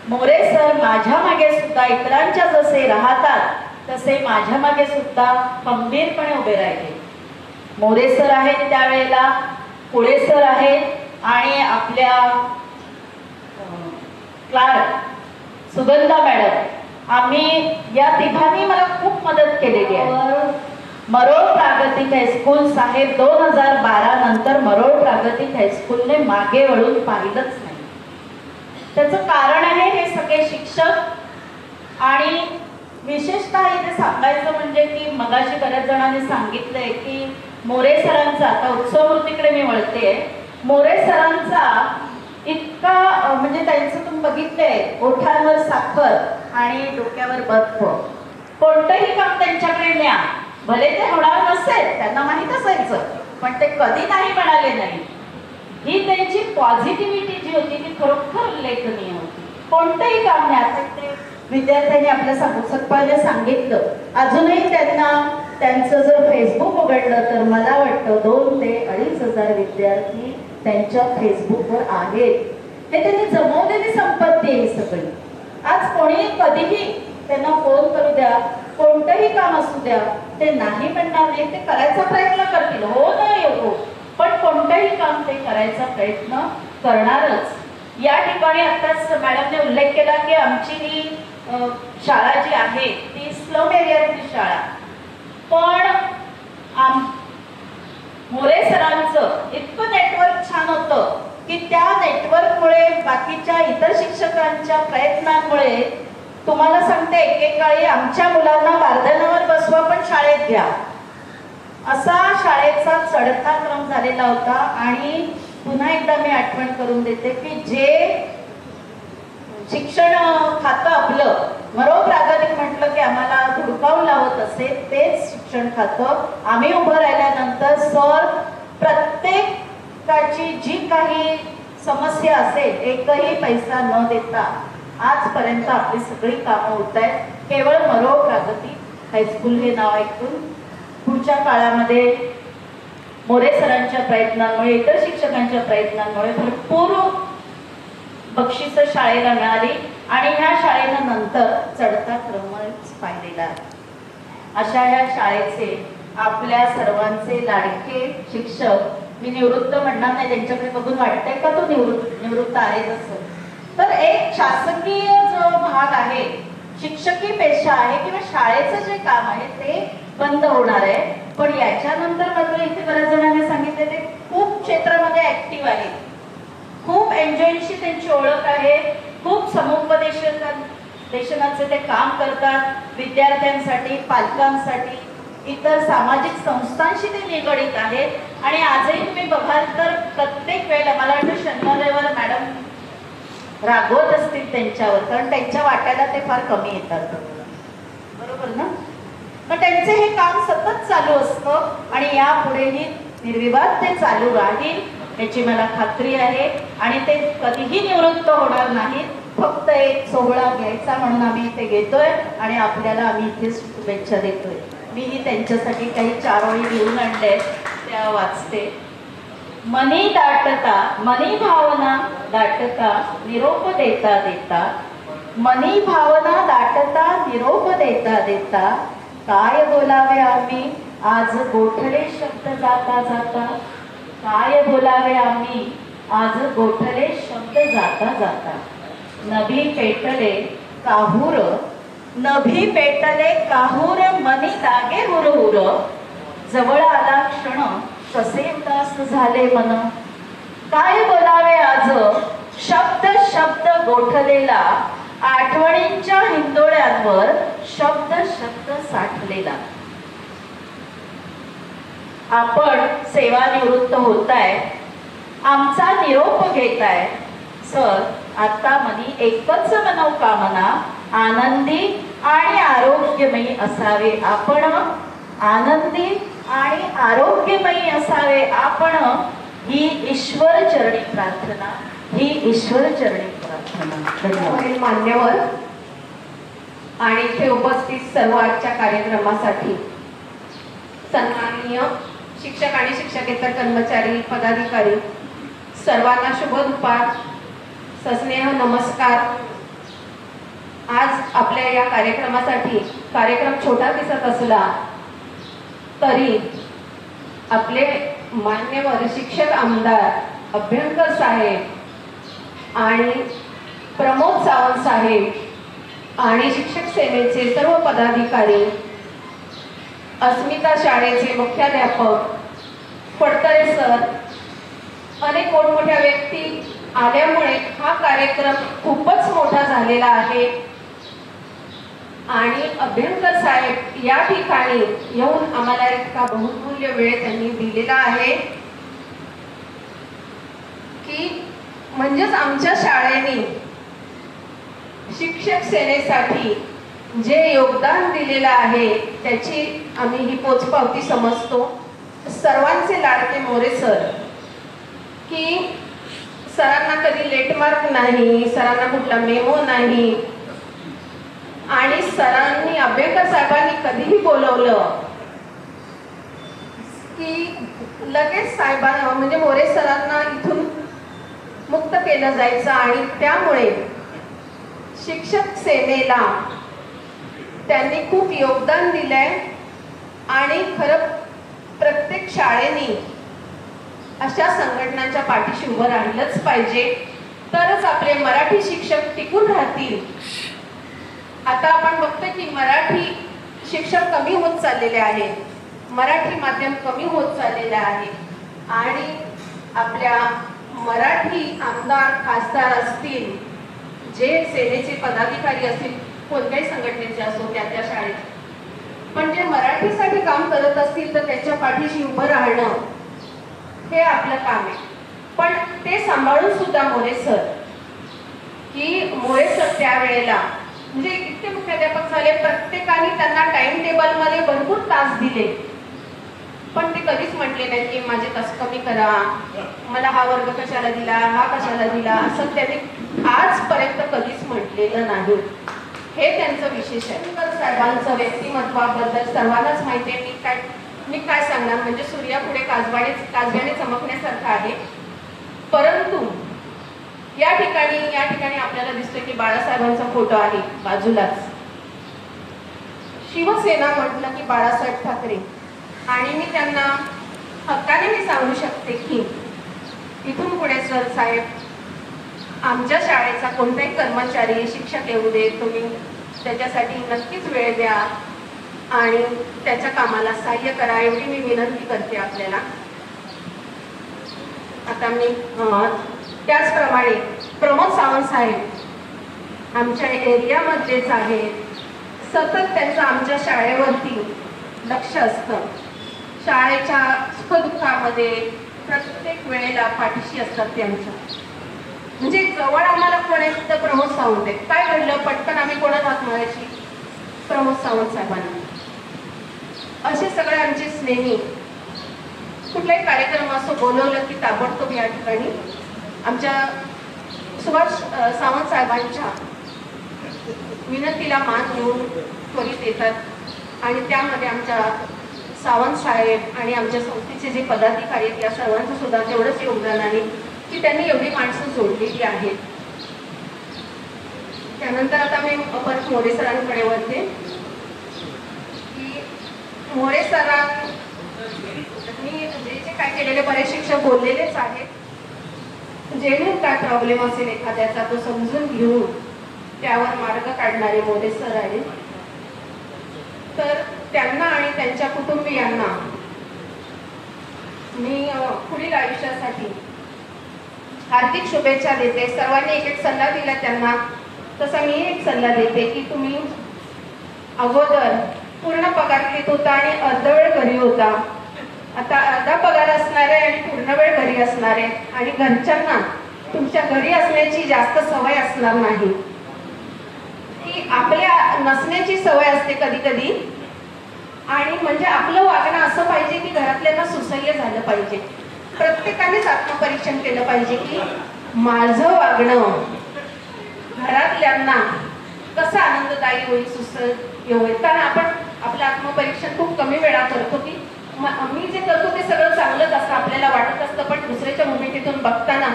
मोरे सर माझ्या मागे सुद्धा इतरांच्या जसे राहतात तसे माझ्या मागे सुद्धा खंबीरपणे उभे राहिले. मोरे सर आहेत त्यावेळेला, पुढे सर आहेत आणि आपल्या क्लार्क सुगंधा मॅडम, आम्ही या तिघांनी मला खूप मदत केलेली आहे. मरोळ प्रागतिक हायस्कूल साहेब 2012 नंतर मरोळ प्रागतिक हायस्कूलने मागे वळून पाहिलंच नाही. त्याचं कारण आहे हे सगळे शिक्षक आणि विशेषतः इथे सांगायचं म्हणजे की मगाशी बऱ्याच जणांनी सांगितलंय की मोरे सरांचा, आता उत्सवमूर्तीकडे मी वळते, मोरे सरांचा इतका म्हणजे त्यांचं तुम्ही बघितलंय, ओठांवर साखर आणि डोक्यावर बर्फ. कोणतंही काम त्यांच्याकडे न्या, भले ते होणार नसेल, त्यांना माहीत असायचं, पण ते कधी नाही म्हणाले नाही. ही त्यांची पॉझिटिव्हिटी जी होती ती खरोखर उल्लेखनीय होती. कोणतंही काम न्या, ते विद्यार्थ्यांनी आपल्या सकपाने सांगितलं. अजूनही त्यांचं जर फेसबुक उघडलं तर मला वाटतं 2,000 ते 2,500 विद्यार्थी त्यांच्या फेसबुकवर आहेत. हे त्यांनी जमवलेली संपत्ती आहे सगळी. आज कोणी कधीही त्यांना फोन करू द्या, कोणतंही काम असू द्या, ते नाही म्हणणार नाही, ते करायचा प्रयत्न करतील, हो न हो, पण कोणतंही काम ते करायचा प्रयत्न करणारच. या ठिकाणी आताच मॅडमने उल्लेख केला की आमची ही शाळा जी आहे ती स्लम एरियातली शाळा, पण मोरे सरांचं इतकं नेटवर्क छान होतं की त्या नेटवर्कमुळे, बाकीच्या इतर शिक्षकांच्या प्रयत्नांमुळे तुम्हाला सांगते, एकेकाळी आमच्या मुलांना बारदानावर बसवा पण शाळेत घ्या, असा शाळेचा चढता क्रम झालेला होता. आणि पुन्हा एकदा मी आठवण करून देते की जे शिक्षण खातं आपलं मरो प्रागतिक म्हटलं की आम्हाला धुडकावून लावत असेल, तेच शिक्षण खातं आम्ही उभं राहिल्यानंतर सर प्रत्येकाची जी काही समस्या असेल एकही पैसा न देता आजपर्यंत आपली सगळी कामं होत आहेत केवळ मरोळ प्रागतिक हायस्कूल हे नाव ऐकून. पुढच्या काळामध्ये मोरे सरांच्या प्रयत्नांमुळे, इतर शिक्षकांच्या प्रयत्नांमुळे भरपूर बक्षिसं शाळेला मिळाली आणि ह्या शाळेनं नंतर चढता क्रमच पाहिलेला आहे. अशा या शाळेचे आपल्या सर्वांचे लाडके शिक्षक, मी निवृत्त म्हणणार नाही, त्यांच्याकडे बघून वाटतंय का तो निवृत्त आहे तसं, तर एक शासकीय जो भाग आहे, शिक्षकी पेशा आहे किंवा शाळेचं जे काम आहे ते बंद होणार आहे. पण याच्यानंतर मात्र इथे बऱ्याच जणांनी सांगितले ते खूप क्षेत्रामध्ये ऍक्टिव्ह आहे, खूप एनजीओशी त्यांची ओळख आहे, खूप समुपदेशनाचे ते काम करतात. विद्यार्थ्यांसाठी, पालकांसाठी, इतर सामाजिक संस्थांशी ते निगडीत आहेत. आणि आजही तुम्ही बघाल तर प्रत्येक वेळेला मला वाटतं शनिवार रविवार मॅडम रागवत असतील त्यांच्यावर, कारण त्यांच्या वाट्याला ते फार कमी येतात, बरोबर ना. पण त्यांचे हे काम सतत चालू असतं आणि यापुढेही निर्विवाद ते चालू राहील याची मला खात्री आहे. आणि ते कधीही निवृत्त होणार नाहीत. फक्त एक सोहळा घ्यायचा म्हणून आम्ही इथे घेतोय आणि आपल्याला आम्ही इथे शुभेच्छा देतोय. मीही त्यांच्यासाठी काही 4 ओळी घेऊन आणले, त्या वाचते. मनी दाटता, मनी भावना दाटता निरोप देता देता, मनी भावना दाटता निरोप देता देता, काय बोलावे आम्ही आज गोठले शब्द जाता जाता, काय बोलावे आम्ही आज गोठले शब्द जाता जाता. नभी पेटले काहूर, नभी पेटले काहूर, मनी लागे हुरहुर, जवळ आला क्षण कसे उदास झाले मन, काय बोलावे आज शब्द शब्द गोठलेला, आठवणींच्या हिंदोळ्यांवर शब्द शब्द साठलेला. आपण सेवानिवृत्त होताय, आमचा निरोप घेताय. सर, आता मनी एकच मनोकामना, आनंदी आणि आरोग्यमयी असावे आपण, आनंदी आणि आरोग्यमयी असावे आपण, ही ईश्वर चरणी प्रार्थना, ही ईश्वर चरणी प्रार्थना. धन्यवाद. मान्यवर आणि इथे उपस्थित सर्व आजच्या कार्यक्रमासाठी सन्माननीय शिक्षक आणि शिक्षकेतर कर्मचारी, पदाधिकारी, सर्वांना शुभ दुपार, सस्नेह नमस्कार. आज आपल्या या कार्यक्रमासाठी कार्यक्रम छोटा दिसत असला तरी आपले मान्यवर शिक्षक आमदार अभ्यंकर साहेब आणि प्रमोद सावंत साहेब आणि शिक्षक सेवेचे सर्व पदाधिकारी, अस्मिता शाळेचे मुख्याध्यापक, फडतरे सर, अनेक मोठमोठ्या व्यक्ती आल्यामुळे हा कार्यक्रम खूपच मोठा झालेला आहे. आणि अभ्यंकर साहेब या ठिकाणी येऊन आम्हाला इतका बहुमूल्य वेळ त्यांनी दिलेला आहे की म्हणजेच आमच्या शाळेने शिक्षक सेनेसाठी जे योगदान दिलेलं आहे त्याची आम्ही ही पोचपावती समजतो. सर्वांचे लाडके मोरे सर, की सरांना कधी लेट मार्क नाही, सरांना कुठला मेमो नाही, आणि सरांनी अभ्यंकर साहेबांनी कधीही बोलवलं की लगेच साहेबांना म्हणजे मोरे सरांना इथून मुक्त केलं जायचं. आणि त्यामुळे शिक्षक सेनेला त्यांनी खूप योगदान दिलंय. आणि खरं प्रत्येक शाळेने अशा संघटनांच्या पाठीशी उभं राहिलंच पाहिजे, तरच आपले मराठी शिक्षक टिकून राहतील. आता आपण बघतोय की मराठी शिक्षक कमी होत चाललेले आहेत, मराठी माध्यम कमी होत चाललेले आहे. आणि आपल्या मराठी आमदार खासदार असतील, जे सेनेचे पदाधिकारी असतील, कोणत्याही संघटनेचे असो त्या शाळेत, पण जे मराठीसाठी काम करत असतील तर त्याच्या पाठीशी उभं राहणं हे आपलं काम आहे. पण ते सांभाळून सुद्धा मोरे सर, की मोरे सर त्यावेळेला म्हणजे इतके मुख्याध्यापक झाले, प्रत्येकाने त्यांना टाइम टेबल मध्ये भरपूर तास दिले, पण ते कधीच म्हटले नाही की माझे तास कमी करा, मला हा वर्ग कशाला दिला, हा कशाला दिला, असं त्यांनी आजपर्यंत कधीच म्हटले घडलेलं नाही, हे त्यांचं विशेष आहे. तर साहेबांचं व्यक्तिमत्वाबद्दल सर्वांनाच माहिती आहे. मी काय सांगणार, म्हणजे सूर्यापुढे काजव्याने चमकण्यासारखं आहे. परंतु या ठिकाणी आपल्याला दिसतोय की बाळासाहेबांचा फोटो आहे बाजूलाच. शिवसेना म्हटलं की बाळासाहेब ठाकरे, आणि मी त्यांना हक्काने मी सांगू शकते की इथून पुढे सर साहेब, आमच्या शाळेचा कोणताही कर्मचारी शिक्षक येऊ दे, तुम्ही त्याच्यासाठी नक्कीच वेळ द्या आणि त्याच्या कामाला सहाय्य करा, एवढी मी विनंती करते आपल्याला. आता मी त्याचप्रमाणे प्रमोद सावंत साहेब आमच्या एरियामधलेच आहेत. सतत त्यांचं आमच्या शाळेवरती लक्ष असतं. शाळेच्या सुखदुःखामध्ये प्रत्येक वेळेला पाठीशी असतात त्यांचं. म्हणजे जवळ आम्हाला कोण आहे तर प्रमोद सावंत आहे. काय घडलं पटकन आम्ही कोणाला हात मारायची, प्रमोद सावंत साहेबांना. असे सगळे आमचे स्नेही. कुठलाही कार्यक्रम असं बोलवलं की ताबडतोब या ठिकाणी आमच्या सुभाष सावंत साहेबांच्या विनंतीला मान देऊन त्वरित येतात आणि त्यामध्ये आमच्या सावंत साहेब आणि आमच्या संस्थेचे जे पदाधिकारी आहेत या सर्वांचं सुद्धा तेवढंच योगदान आहे की त्यांनी एवढी माणसं जोडलेली आहेत. त्यानंतर आता मी परत मोरे सरांकडे वळते की मोरे सरांनी जे काय केलेले बरेच शिक्षक बोललेलेच आहेत. जेणेकरून काय प्रॉब्लेम असेल एखाद्याचा तो समजून घेऊन त्यावर मार्ग काढणारे मोरे सर आहेत. तर त्यांना आणि त्यांच्या कुटुंबियांना मी पुढील आयुष्यासाठी हार्दिक शुभेच्छा देते. सर्वांनी एक एक सल्ला दिला त्यांना, तसा मी एक सल्ला देते की तुम्ही अगोदर पूर्ण पगार घेत होता आणि अर्धवेळ घरी होता. आता अर्धा पगार असणारे आणि पूर्ण वेळ घरी असणारे, आणि घरच्यांना तुमच्या घरी असण्याची जास्त सवय असणार नाही. की आपल्या नसण्याची सवय असते कधी कधी, आणि म्हणजे आपलं वागणं असं पाहिजे की घरातल्यांना सुसह्य झालं पाहिजे. प्रत्येकानेच आत्मपरीक्षण केलं पाहिजे की माझं वागणं घरातल्यांना कसं आनंददायी होईल, सुसह्य होईल. कारण आपण आपलं आत्मपरीक्षण खूप कमी वेळा करतो की मी जे करतो ते सगळं चांगलंच असतं आपल्याला वाटत असतं, पण दुसऱ्याच्या भूमिकेतून बघताना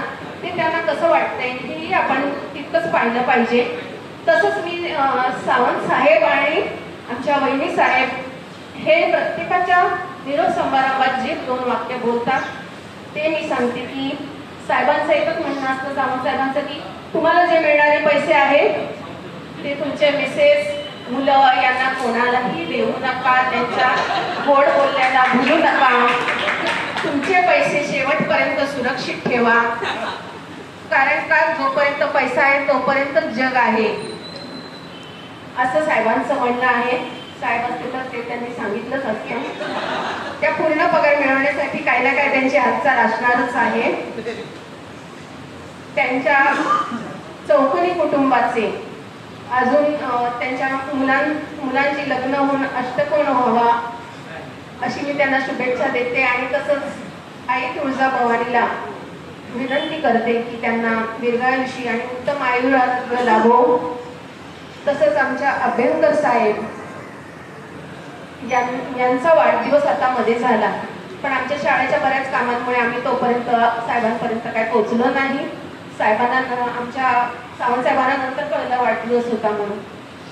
ते त्यांना कसं वाटतंय हेही आपण तितकंच पाहिलं पाहिजे. तसंच मी सावंत साहेब आणि आमच्या वहिनी साहेब हे प्रत्येकाच्या निरोप समारंभात जे 2 वाक्य बोलतात ते मी सांगते की साहेबांचं एकच म्हणणं असतं, सावंत साहेबांचं, की तुम्हाला जे मिळणारे पैसे आहेत ते तुमचे मिसेस मुलं यांना कोणालाही देऊ नका, त्यांच्या गोड बोलण्याला भुलू नका, तुमचे पैसे शेवटपर्यंत सुरक्षित ठेवा. कारण का जोपर्यंत पैसा आहे तोपर्यंत जग आहे, असं साहेबांचं म्हणणं आहे. साहेब असते तर ते त्यांनी सांगितलंच असतं. त्या पूर्ण पगार मिळवण्यासाठी काही ना काही त्यांची हालचाल असणारच आहे. त्यांच्या चौकोनी कुटुंबाचे अजून त्यांच्या मुलांची लग्न होऊन अष्टकोन व्हावा अशी मी त्यांना शुभेच्छा देते. आणि तसंच आई तुळजाभवानीला विनंती करते की त्यांना दीर्घायुष्य आणि उत्तम आयुर्वेद लाभो. तसंच आमच्या अभ्यंकर साहेब यांचा वाढदिवस आता मध्ये झाला, पण आमच्या शाळेच्या बऱ्याच कामांमुळे आम्ही तोपर्यंत साहेबांपर्यंत काय पोहोचलो नाही. साहेबांना आमच्या सावंत साहेबांना नंतर कळलं वाढदिवस होता म्हणून.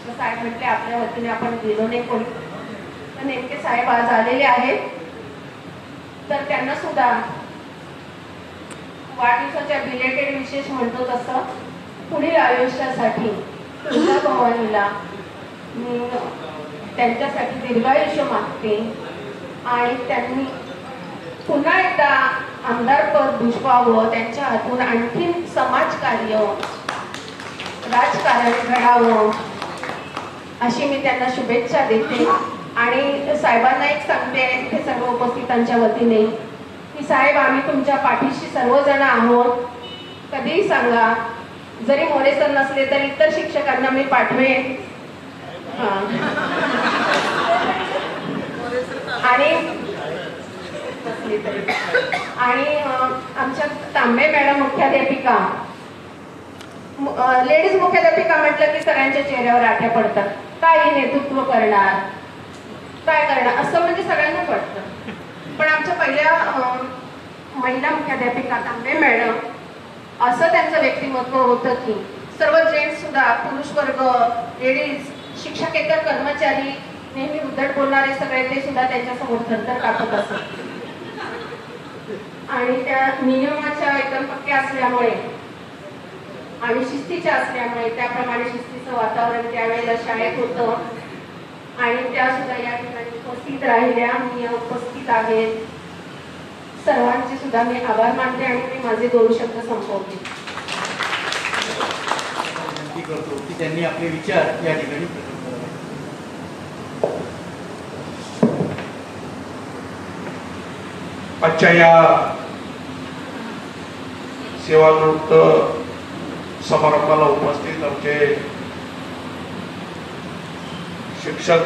तर साहेब म्हटले आपल्या वतीने आपण गेलो नाही कोणी. तर नेमके साहेब आज आलेले आहेत, तर त्यांना सुद्धा वाढदिवसाच्या बिलेटेड विशेष म्हणतो तसं पुढील आयुष्यासाठी तुळजाभवानीला मी त्यांच्यासाठी दीर्घायुष्य मागते. आणि त्यांनी पुन्हा एकदा आमदारपद भुजवावं, त्यांच्या हातून आणखीन समाजकार्य राजकारण घडावं अशी मी त्यांना शुभेच्छा देते. आणि साहेबांना एक सांगते इथे सर्व उपस्थितांच्या वतीने की साहेब आम्ही तुमच्या पाठीशी सर्वजण आहोत. कधीही सांगा, जरी मोरे सर नसले तर इतर शिक्षकांना मी पाठवेन. आणि आमच्या तांबे मॅडम मुख्याध्यापिका लेडीज मुख्याध्यापिका म्हटलं की सगळ्यांच्या चेहऱ्यावर आठ्या पडतात. काय नेतृत्व करणार, काय करणार असं म्हणजे सगळ्यांना पडतं. पण आमच्या पहिल्या महिला मुख्याध्यापिका तांबे मॅडम असं त्यांचं व्यक्तिमत्व होतं की सर्व जेंट्स सुद्धा, पुरुष वर्ग, लेडीज, शिक्षकेतर कर्मचारी, नेहमी उद्धट बोलणारे सगळे ते सुद्धा त्यांच्यासमोर थरथर कापत असत. आणि त्या नियमाच्या एकदम पक्क्या असल्यामुळे आणि शिस्तीच्या असल्यामुळे त्याप्रमाणे शिस्तीचं वातावरण त्यावेळेला शाळेत होतं. आणि त्या सुद्धा या ठिकाणी उपस्थित राहिल्या. मी उपस्थित आहेत सर्वांचे सुद्धा मी आभार मानते आणि मी माझे 2 शब्द संपवते. विनंती करतो की त्यांनी आपले विचार या ठिकाणी प्रकट करावे. आजच्या या सेवानिवृत्त समारंभाला उपस्थित आमचे शिक्षक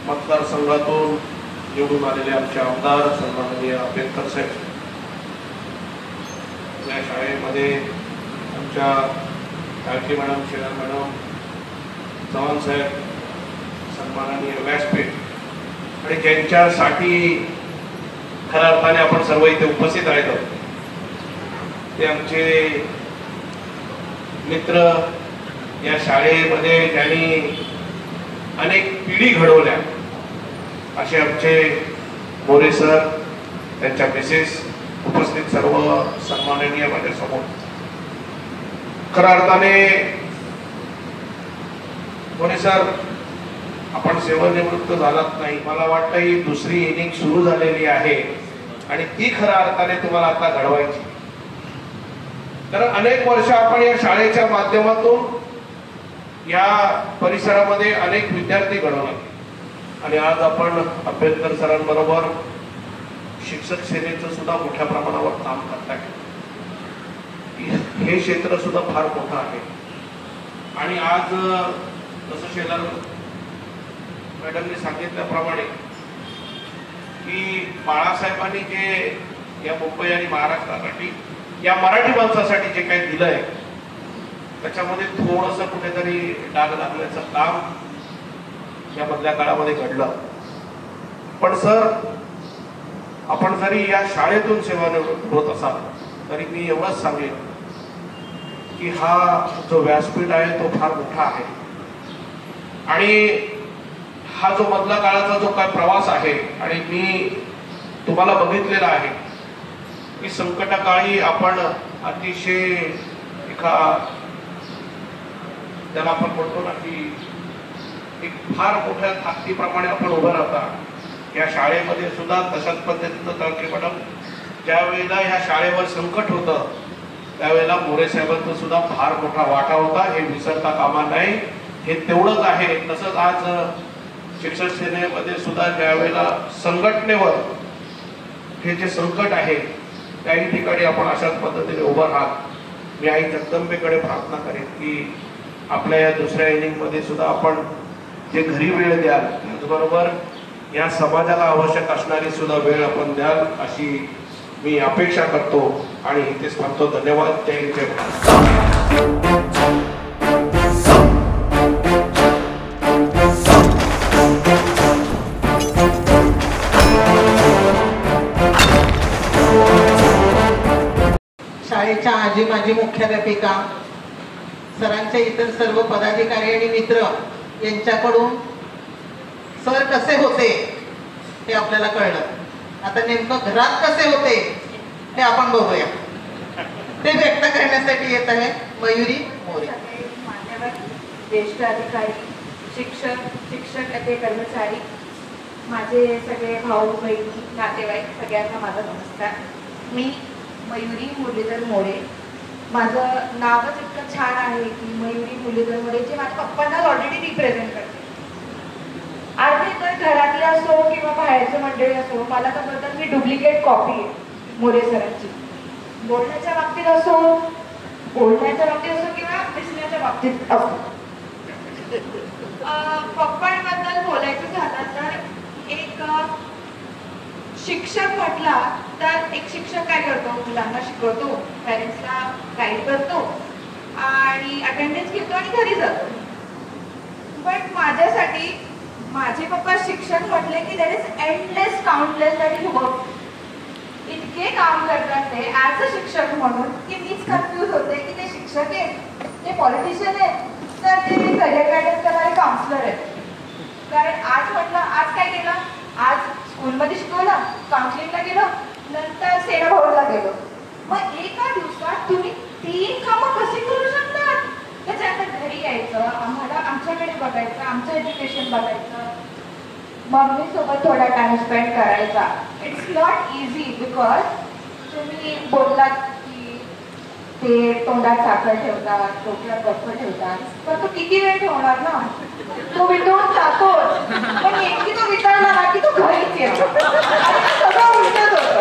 मतदारसंघातून निवडून आलेले आमचे आमदार सन्माननीय आंबेडकर साहेब, या शाळेमध्ये आमच्या काळकी मॅडम, शेरा मॅडम, चव्हाण साहेब, सन्माननीय व्यासपीठ आणि ज्यांच्यासाठी खऱ्या अर्थाने आपण सर्व इथे उपस्थित आहेत ते आमचे मित्र, या शाळेमध्ये ज्यांनी अनेक पिढी घडवल्या असे आमचे मोरे सर, त्यांच्या मिसेस, उपस्थित सर्व सन्माननीय माझ्यासमोर. खऱ्या अर्थाने मोरे सर, आपण सेवानिवृत्त झालात नाही, मला वाटतं ही दुसरी इनिंग सुरू झालेली आहे आणि ती खऱ्या अर्थाने तुम्हाला आता घडवायची. कारण अनेक वर्ष आपण या शाळेच्या माध्यमातून या परिसरामध्ये अनेक विद्यार्थी घडवले आणि आज आपण आंबेडकर सरांबरोबर शिक्षक सेनेचं सुद्धा मोठ्या प्रमाणावर काम करताय. हे क्षेत्र सुद्धा फार मोठं आहे. आणि आज जसं शेलार मॅडमने सांगितल्याप्रमाणे की बाळासाहेबांनी जे या मुंबई आणि महाराष्ट्रासाठी, या मराठी माणसासाठी जे काही दिलंय त्याच्यामध्ये थोडंसं कुठेतरी डाग लागल्याचं काम या मधल्या काळामध्ये घडलं. पण सर, आपण जरी या शाळेतून सेवानिवृत्त होत असाल तरी मी एवढंच सांगेन की हा जो व्यासपीठ आहे तो फार मोठा आहे आणि हा जो मधल्या काळाचा जो काय प्रवास आहे आणि मी तुम्हाला बघितलेला आहे की संकटकाळी आपण अतिशय एका, त्याला आपण म्हणतो ना की एक फार मोठ्या ताकदीप्रमाणे आपण उभं राहता. या शाळेमध्ये सुद्धा तशाच पद्धतीचं तळके मॅडम, ज्या वेळेला ह्या शाळेवर संकट होतं त्यावेळेला मोरे साहेबांचा सुद्धा फार मोठा वाटा होता, हे विसरता कामा नाही. हे तेवढंच आहे. तसंच आज शिक्षक सेनेमध्ये सुद्धा ज्या वेळेला संघटनेवर हे जे संकट आहे त्याही ठिकाणी आपण अशाच पद्धतीने उभं राहाल. मी आई जगदंबेकडे प्रार्थना करेन की आपल्या या दुसऱ्या इनिंगमध्ये सुद्धा आपण जे घरी वेळ द्याल त्याचबरोबर या समाजाला आवश्यक असणारी सुद्धा वेळ आपण द्याल अशी मी अपेक्षा करतो आणि इथेच थांबतो. धन्यवाद. जय हिंद, जय महाराष्ट्र. शाळेच्या आजी माजी मुख्याध्यापिका, सरांचे इतर सर्व पदाधिकारी आणि मित्र यांच्याकडून सर कसे होते हे आपल्याला कळलं. आता नेमकं घरात कसे होते हे आपण बघूया. ते व्यक्त करण्यासाठी येत आहे मयुरी मोरे. मान्यवर ज्येष्ठ अधिकारी, शिक्षक कर्मचारी, माझे सगळे भाऊ बहिणी, नातेवाईक, सगळ्यांना माझा नमस्कार. मी मयुरी मुरलीधर मोरे. माझं नावच इतकं छान आहे की मयुरी मुरलीधर मोरे, जे माझ्या पप्पांना ऑलरेडी रिप्रेझेंट करते. अर्थी तर घरातले असो किंवा बाहेरचे मंडळी असो, मला तर बोलतात मी डुप्लिकेट कॉपी आहे मोरे सरांची. बोलण्याच्या बाबतीत असो किंवा दिसण्याच्या बाबतीत असो. पप्पांबद्दल बोलायचं झालं तर एक शिक्षक म्हटला तर एक शिक्षक काय करतो, मुलांना शिकवतो, पॅरेंट्सला गाईड करतो, आणि अटेंडन्स घेतो आणि घरी जातो. बट माझ्यासाठी माझे पप्पा शिक्षक म्हटले की there is endless countless that you work. इतके काम करतात ते ॲज अ शिक्षक म्हणून की मीच कन्फ्यूज होते की ते शिक्षक आहेत, ते पॉलिटिशियन आहेत, तर ते करिअर गायडन्स करणारे काउन्सिलर आहेत. कारण आज म्हटलं आज काय केलं, आज स्कूलमध्ये शिकवलं, काउन्सिलिंगला गेलो, नंतर सेना भवनला गेलो. मग एका दिवसात तुम्ही 3 कामं कशी करू शकतात? त्याच्यानंतर घरी यायचं, आम्हाला आमच्याकडे बघायचं, आमचं एज्युकेशन बघायचं, मम्मी सोबत थोडा टाइम स्पेंड करायचा. इट्स नॉट इझी बिकॉज तुम्ही बोललात की ते तोंडात साखर ठेवतात, डोक्यात बर्फ ठेवतात, पण तो किती वेळ ठेवणार ना, तो वितळून जातोच. पण एकटी तो वितळला ना की तो घरीच येतो, सगळं उलटच होतं,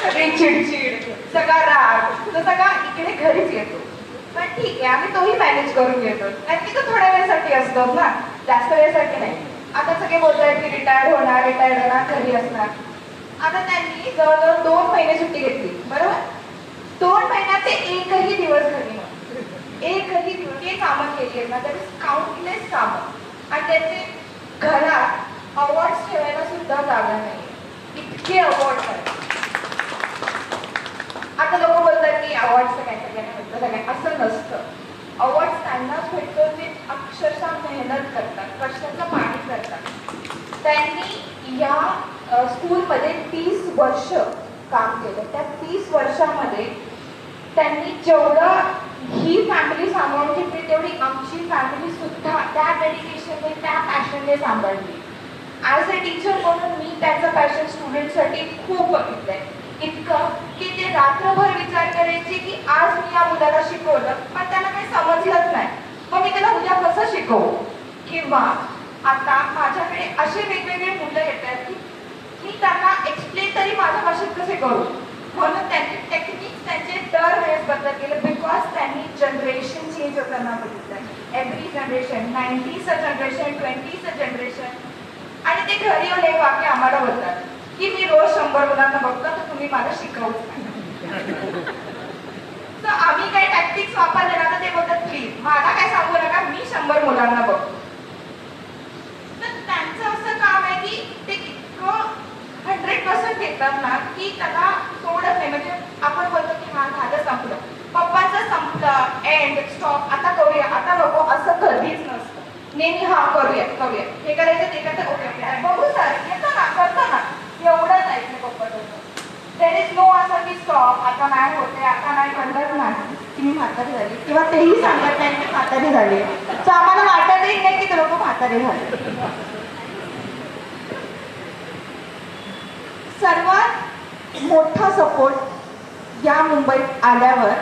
सगळी चिडचिड, सगळा राग, तो सगळा इकडे घरीच येतो. पण ठीक आहे, आम्ही तोही मॅनेज करून घेतो, कारण की तो थोड्या वेळेसाठी असतो ना, जास्त वेळेसाठी नाही. आता सगळे बोलतात की रिटायर्ड होणार, घरी असणार. आता त्यांनी जवळजवळ 2 महिने सुट्टी घेतली, बरोबर. 2 महिन्यात ते एकही दिवस घरी नव्हते, एकही दिवस. हे कामं केली आहेत ना, तर काउंटलेस कामं. आणि त्यांचे घरात अवॉर्ड्स ठेवायला सुद्धा जागा नाही, इतके अवॉर्ड्स आहेत. आता लोक बोलतात की अवॉर्ड्सचं काय सगळ्यांना भेटतं, सगळ्यांना असं नसतं. अवॉर्ड्स त्यांनाच भेटतो जे अक्षरशः मेहनत करतात, कष्टाचं पाणी करतात. त्यांनी या स्कूलमध्ये 30 वर्ष काम केलं. त्या 30 वर्षामध्ये त्यांनी जेवढं ही फॅमिली सांभाळून घेतली तेवढी आमची फॅमिली सुद्धा त्या डेडिकेशनने, त्या पॅशनने सांभाळली. ॲज अ टीचर म्हणून मी त्याचं पॅशन स्टुडंटसाठी खूप बघितलंय. इतकं की ते रात्रभर विचार करायचे की आज मी या मुलाला शिकवलं पण त्याला काही समजलंच नाही, मग मी त्याला उद्या कसं शिकवू. किंवा आता माझ्याकडे असे वेगवेगळे मुलं येतात की मी त्यांना एक्सप्लेन तरी माझ्या भाषेत कसे करू. म्हणून त्यांचे टेक्निक्स त्यांचे दर वेळेस बदलत गेले बिकॉज त्यांनी जनरेशन चेंज होताना बघितलं. एव्हरी जनरेशन, 90चं जनरेशन, 20चं जनरेशन. आणि ते घरी येऊन एक वाक्य आम्हाला बोलतात की मी रोज 100 मुलांना बघतो तर तुम्ही मला शिकवूच नाही. तर आम्ही काही टॅक्टिक्स वापरले ना तर ते बोलतात प्लीज मला काय सांगू नका, मी 100 मुलांना बघतो. तर त्यांचं असं काम आहे की ते इतकं 100% घेतात ना की त्याला सोडत नाही. म्हणजे आपण बोलतो की हा झालं संपलं, पप्पाचं संपलं, एंड स्टॉप, आता करूया, आता नको, असं कधीच नसतं. नेहमी हा करूया, हे करायचं ते करायचं, ओके बघू सर येतं ना, करतो ना, एवढंच ऐकलं पप्पाचं. देर इज नो असं की स्टॉप, आता नाही होते, आता नाही करत नाही की मी म्हातारी झाली, किंवा तेही सांगत नाही की म्हातारी झाली. तर आम्हाला वाटतही नाही की ते लोक म्हातारी झाले. सर्वात मोठा सपोर्ट या मुंबईत आल्यावर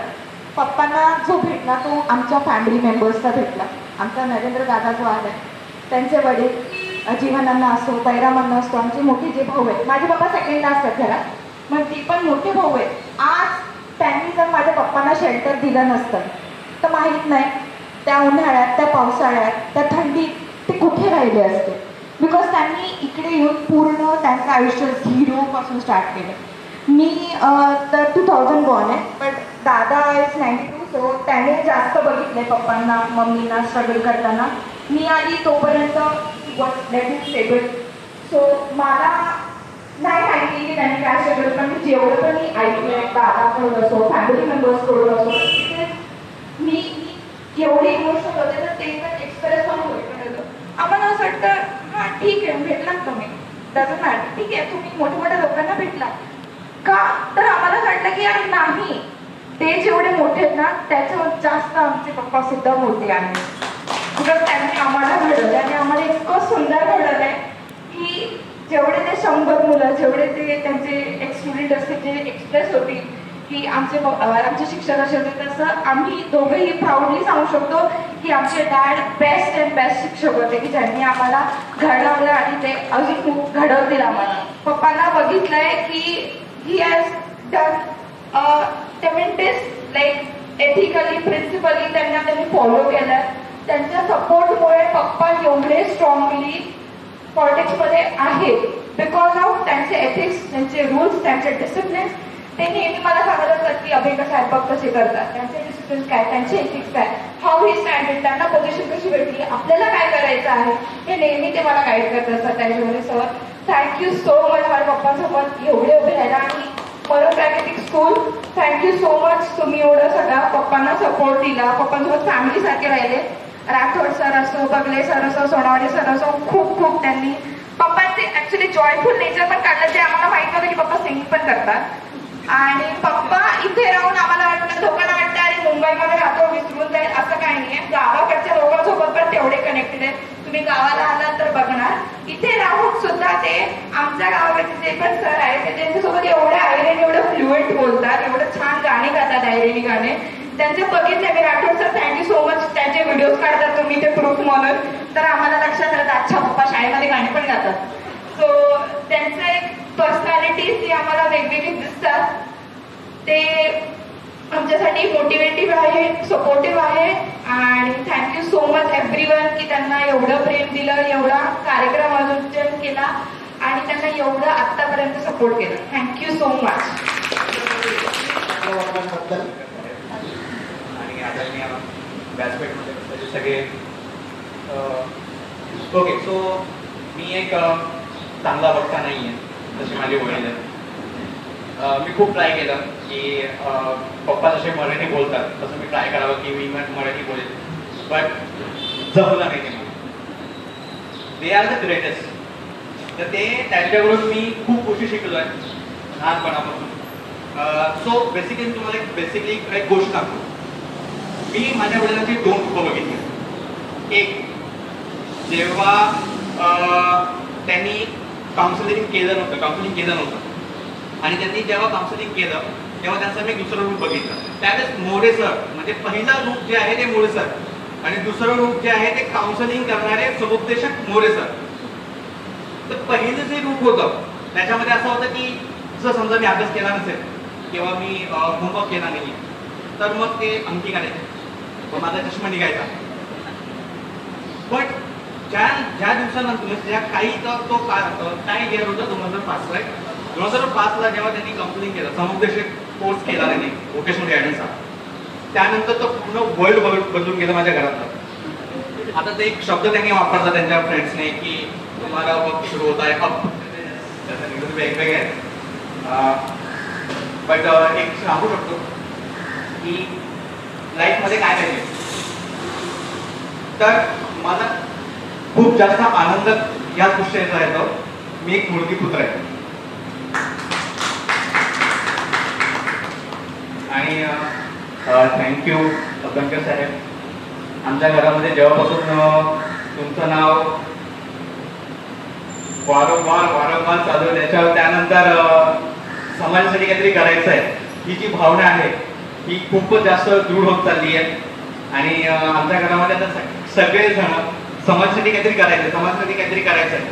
पप्पांना जो भेटला तो आमच्या फॅमिली मेंबर्सचा भेटला. आमचा नरेंद्र दादा जो आहे त्यांचे वडील जीवनांना असो, पैरामांना असतो, आमचे मोठे जे भाऊ आहेत, माझे पप्पा सेकंडला असतात घरात, मग ती पण मोठे भाऊ आहेत. आज त्यांनी जर माझ्या पप्पांना शेल्टर दिलं नसतं तर माहीत नाही त्या उन्हाळ्यात, त्या पावसाळ्यात, त्या थंडीत ते कुठे राहिले असते. बिकॉज त्यांनी इकडे येऊन पूर्ण त्यांचं आयुष्य 0पासून स्टार्ट केलं. मी तर 2000 बॉर्न आहे, पण दादा इज 92, सो त्याने जास्त बघितले पप्पांना मम्मीना स्ट्रगल करताना. मी आली तोपर्यंत was let is stable. So मला नाही माहिती की त्यांनी काय स्ट्रगल, पण जेवढं पण मी ऐकलं दादाकडून असो, फॅमिली मेंबर्सकडून असो, मी एवढी इमोशनल होते तर ते पण एक्सप्रेस पण होतं. आम्हाला असं वाटतं हां ठीक आहे भेटलात तुम्ही, डझंट मॅटर, ठीक आहे तुम्ही मोठ्या मोठ्या लोकांना भेटलात का, तर आम्हाला वाटलं की यार नाही, ते जेवढे मोठे आहेत ना त्याच्यावर जास्त आमचे पप्पा सुद्धा मोठे आहेत. बिकॉज त्यांनी आम्हाला घडवलं आणि आम्हाला इतकं सुंदर घडवलं आहे की जेवढे ते 100 मुलं, जेवढे ते त्यांचे एक स्टुडंट असतील जे एक्सप्रेस होतील की आमचे शिक्षक असे होते, तसं आम्ही दोघंही प्राऊडली सांगू शकतो की आमचे डॅड बेस्ट अँड बेस्ट शिक्षक होते की ज्यांनी आम्हाला घडवलं आणि ते अजून खूप घडवतील आम्हाला. पप्पांना बघितलंय की he has done ट्रेमेंडस like ethically, principally त्यांनी फॉलो केलं. त्यांच्या सपोर्टमुळे पप्पा एवढे स्ट्रॉंगली पॉलिटिक्समध्ये आहेत बिकॉज ऑफ त्यांचे एथिक्स, त्यांचे रूल्स, त्यांचे डिसिप्लिन ते नेहमी मला सांगत असतात की अभिका साहेब बघ कसे करतात, त्यांचे डिसिप्लिन काय, त्यांचे एथिक्स काय, हाऊ ही स्टँडर्ड, त्यांना पोझिशन कशी भेटली, आपल्याला काय करायचं आहे, हे नेहमी ते मला गाईड करत असतात. त्याच्यामध्ये सर थँक्यू सो मच माझ्या पप्पांसोबत एवढे उभे राहायला. आणि मरो प्राकृतिक स्कूल थँक्यू सो मच, तुम्ही एवढं सगळा पप्पांना सपोर्ट दिला, पप्पांसोबत फॅमिलीसारखे राहिले. राठोड सर असो, बगले सर असो, सोनावणे सर असो, खूप खूप त्यांनी पप्पांचे ऍक्च्युली जॉयफुल नेचर पण काढलं, ते आम्हाला माहित नव्हतं की पप्पा सिंगिंग पण करतात. आणि पप्पा इथे राहून आम्हाला वाटतं, लोकांना वाटतं आणि मुंबईमध्ये राहतो विसरून जाईल, असं काही नाहीये. गावाकडच्या लोकांसोबत पण तेवढे कनेक्टेड आहेत. तुम्ही गावाला आलात तर बघणार, इथे राहून सुद्धा ते आमच्या गावाकडचे जे पण सर आहेत ते त्यांच्यासोबत एवढ्या आयरेन, एवढं फ्लुएंट बोलतात, एवढं छान गाणे गातात, आयरेनी गाणे. त्यांचे बघितले मी. Rathod sir thank you so much, त्यांचे व्हिडिओज काढतात तुम्ही ते प्रूफ म्हणून, तर आम्हाला लक्षात राहतं अच्छा पप्पा शाळेमध्ये गाणी पण गातात. सो त्यांचं एक पर्सनॅलिटीज ती आम्हाला वेगवेगळी दिसतात. ते आमच्यासाठी मोटिवेटिव्ह आहे, सपोर्टिव्ह आहे. आणि थँक्यू सो मच एव्हरीवन की त्यांना एवढं प्रेम दिलं, एवढा कार्यक्रम आयोजन केला आणि त्यांना एवढं आतापर्यंत सपोर्ट केलं. Thank you so much. आणि आदरणीय व्यासपीठमध्ये सगळे ओके. सो मी एक चांगला वक्ता नाही आहे, जसे माझे वडील आहेत. मी खूप ट्राय केलं की पप्पा जसे मराठी बोलतात तसं मी ट्राय करावं की मी मराठी बोलेल, बट जमलं नाही ते मला. They are the greatest. तर ते त्यांच्याकडून मी खूप गोष्टी शिकलो आहे लहानपणापासून. सो बेसिकली तुम्हाला एक गोष्ट सांगतो. मी माझ्या वडिलांची 2 रूपं बघितली. एक, जेव्हा त्यांनी काउन्सिलिंग केलं नव्हतं आणि त्यांनी जेव्हा काउन्सिलिंग केलं तेव्हा त्यांचं मी दुसरं रूप बघितलं. त्यावेळेस मोरे सर, म्हणजे पहिलं रूप जे आहे ते मोरे सर आणि दुसरं रूप जे आहे ते काउन्सिलिंग करणारे समुपदेशक मोरे सर. तर पहिलं जे रूप होतं त्याच्यामध्ये असं होतं की जर समजा मी अभ्यास केला नसेल किंवा मी होमवर्क केला नाही तर मग ते अंकी काढायचे, माझा चष्मा निघायचा. बट ज्या दिवसानंतर ज्या काही तो काय इयर होतं 2005ला जेव्हा त्यांनी काउन्सिलिंग केलं, समुपदेशक कोर्स केला त्यांनी व्होकेशनल गायडन्सचा, त्यानंतर तो पूर्ण वर्ल्ड बदलून गेलं माझ्या घरातलं. आता ते एक शब्द त्यांनी वापरला त्यांच्या फ्रेंड्सने की तुम्हाला वक्त सुरू होत आहे अप, त्याचा वेगवेगळे आहेत. बट एक सांगू शकतो की लाईफमध्ये काय पाहिजे. तर मला खूप जास्त आनंद या गोष्टीचा येतो. मी एक मुलगी पुत्र आहे आणि थँक्यू अभ्यंकर साहेब. आमच्या घरामध्ये जेव्हापासून तुमचं नाव वारंवार चालू आहे त्यानंतर समाजासाठी काहीतरी करायचं आहे ही जी भावना आहे ही खूपच जास्त दृढ होत चालली आहे. आणि आमच्या घरामध्ये आता सगळेजण समाजासाठी काहीतरी करायचं आहे.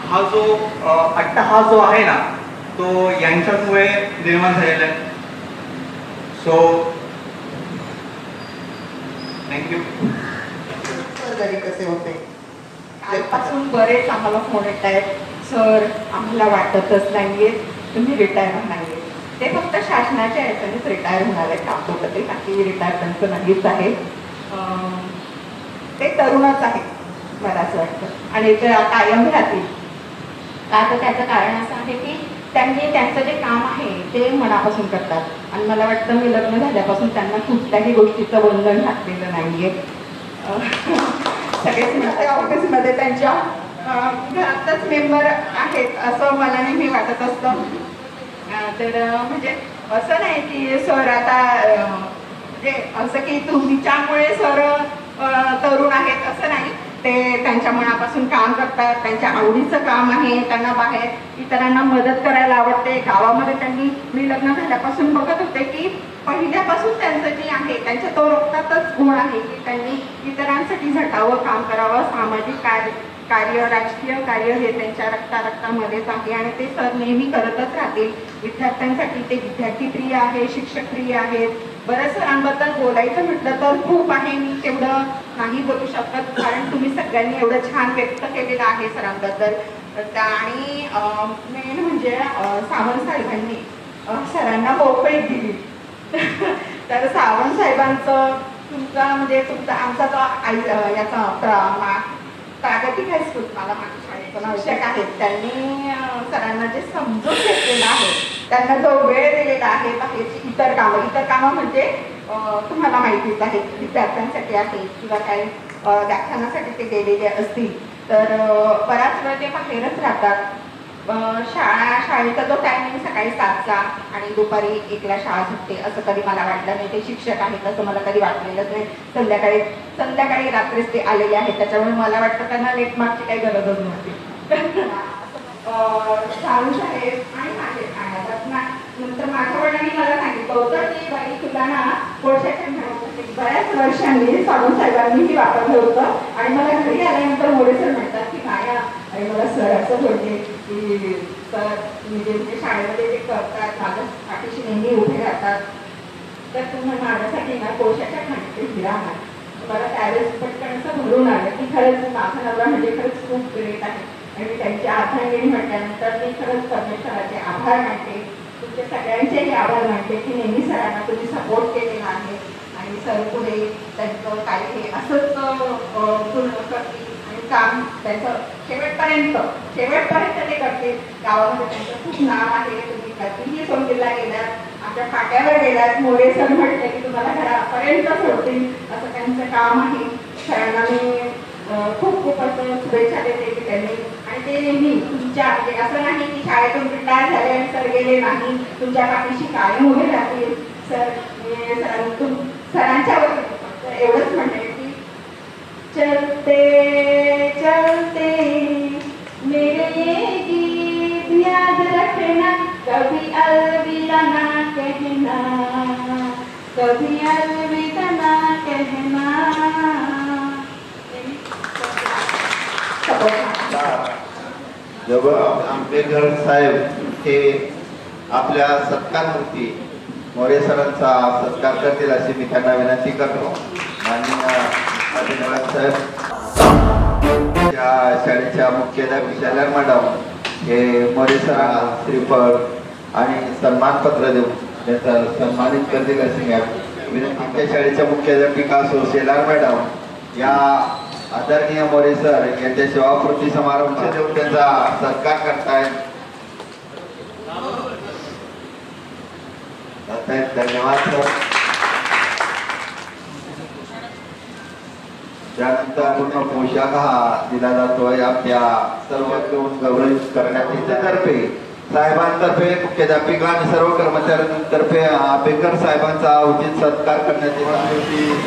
हा जो आहे ना तो यांच्यामुळे निर्माण झालेला आहे. So thank you. कसे होते कालपासून बरेच आम्हाला फोन येत आहेत, सर आम्हाला वाटतच नाहीये तुम्ही रिटायर नाहीये. ते फक्त शासनाच्या याच्यानेच रिटायर होणार आहे तात्पुरते, ते बाकी रिटायर त्यांचं नाहीच आहे. ते तरुणच आहेत मला असं वाटतं आणि ते कायम राहतील. का तर त्याचं कारण असं आहे की त्यांनी त्यांचं जे काम आहे ते मनापासून करतात आणि मला वाटतं मी लग्न झाल्यापासून त्यांना कुठल्याही गोष्टीचं बंधन घातलेलं नाहीये. सगळेच माझ्या ऑफिसमध्ये त्यांच्या घरातच मेंबर आहेत असं मला नेहमी वाटत असतं. तर म्हणजे असं नाही की सर आता म्हणजे असं की तुमच्यामुळे सर तरुण आहेत असं नाही. ते त्यांच्या मनापासून काम करतात, त्यांच्या आवडीचं काम आहे, त्यांना बाहेर इतरांना मदत करायला आवडते. गावामध्ये त्यांनी मी लग्न झाल्यापासून बघत होते की पहिल्यापासून त्यांचं जे आहे त्यांच्या तो रक्तातच गुण आहे की त्यांनी इतरांसाठी झटावं, काम करावं. सामाजिक कार्य राजकीय कार्य हे त्यांच्या रक्तामध्येच आहे आणि ते सर नेहमी करतच राहतील. विद्यार्थ्यांसाठी ते विद्यार्थीप्रिय आहे, शिक्षकप्रिय आहेत. बऱ्याच सरांबद्दल बोलायचं म्हटलं तर खूप आहे, मी तेवढं नाही बोलू शकत कारण तुम्ही सगळ्यांनी एवढं छान व्यक्त केलेलं आहे सरांबद्दल. आणि मेन म्हणजे सावंत साहेबांनी सरांना मोकळी दिली. तर सावंत साहेबांचं तुमचा आमचा जो याचा प्रागतिक हायस्कूल मला माझ्या शाळेचं आवश्यक आहे, त्यांनी सरांना जे समजून घेतलेलं आहे, त्यांना जो वेळ दिलेला आहे, बाहेरची इतर कामं म्हणजे तुम्हाला माहितीच आहे, विद्यार्थ्यांसाठी आहे किंवा काही व्याख्यानासाठी ते गेलेले असतील तर बराच वेळ ते बाहेरच राहतात. शाळेचा जो टायमिंग सकाळी 7चा आणि दुपारी 1ला शाळा सुटते असं कधी मला वाटलं नाही. ते शिक्षक आहेत असं मला कधी वाटलेलंच नाही. संध्याकाळी रात्रीच ते आलेले आहेत, त्याच्यामुळे मला वाटतं त्यांना लेट मार्कची काही गरजच नव्हती. सावंत साहेब आणि नंतर माझ्या वडिलांनी मला सांगितलं होतं की बाई तुला ना कोळशाच्या बऱ्याच वर्षांनी सावंत साहेबांनीही वापरलं होतं आणि मला घरी आल्यानंतर मोरे सर म्हणतात की माया आणि मला सर असं बोलले की सर म्हणजे शाळेमध्ये जे करतात माझ्या पाठीशी नेहमी उभे राहतात, तर तुम्ही माझ्यासाठी ना कोळशाच्या खंडीत हिरा आहात. मला त्यावेळेस पटकन असं भरून आलं की खरंच माझा नवरा म्हणजे खरंच खूप ग्रेट आहे आणि त्यांची आधारगिरी म्हटल्यानंतर मी खरंच परमेश्वराचे आभार मानते, तुमच्या सगळ्यांचेही आभार मानते की नेहमी सरांना तुम्ही सपोर्ट केलेला आहे आणि सर पुढे त्यांचं काही हे असंच पूर्ण करतील आणि काम त्यांचं शेवटपर्यंत ते करतील. गावामध्ये त्यांचं खूप नाव आहे. तुम्ही कधीही सोंगीला गेलात, आमच्या फाट्यावर गेलात, मोरे सर म्हटले की तुम्हाला घरापर्यंत सोडतील असं त्यांचं काम आहे. सरांना मी खूप असं शुभेच्छा देते की त्यांनी आणि ते नेहमी तुमच्या म्हणजे असं नाही की शाळेतून रिटायर झाले आणि सर गेले नाही, तुमच्या पाठीशी कायम उभे राहतील. सरांच्यावर एवढंच म्हणते की चलते चलते मेरे ये गीत याद रखना, कभी अलविदा ना कहना, कभी अलविदा ना कहना. जब आंबेडकर साहेब हे आपल्या सत्कारमूर्ती मोरे सरांचा सत्कार करतील अशी मी त्यांना विनंती करतो. माननीय आदिनाथ साहेब, या शाळेच्या मुख्याध्यापिका शैला मॅडम हे मोरे सरांना श्रीफळ आणि सन्मानपत्र देऊन त्यांचा सन्मानित करतील अशी विनंती. त्या शाळेच्या मुख्याध्यापिका शैला मॅडम या आदरणीय मोरे सर यांच्या सेवापूर्ती समारंभ देऊन त्यांचा सत्कार करतायत. धन्यवाद सर. त्यानंतर पूर्ण पोशाख हा दिला जातोय आपल्या सर्व देऊन गौरवित करण्यात तर्फे साहेबांतर्फे मुख्याध्यापिका आणि सर्व कर्मचाऱ्यांतर्फे आंबेडकर साहेबांचा उचित सत्कार करण्यात येईल.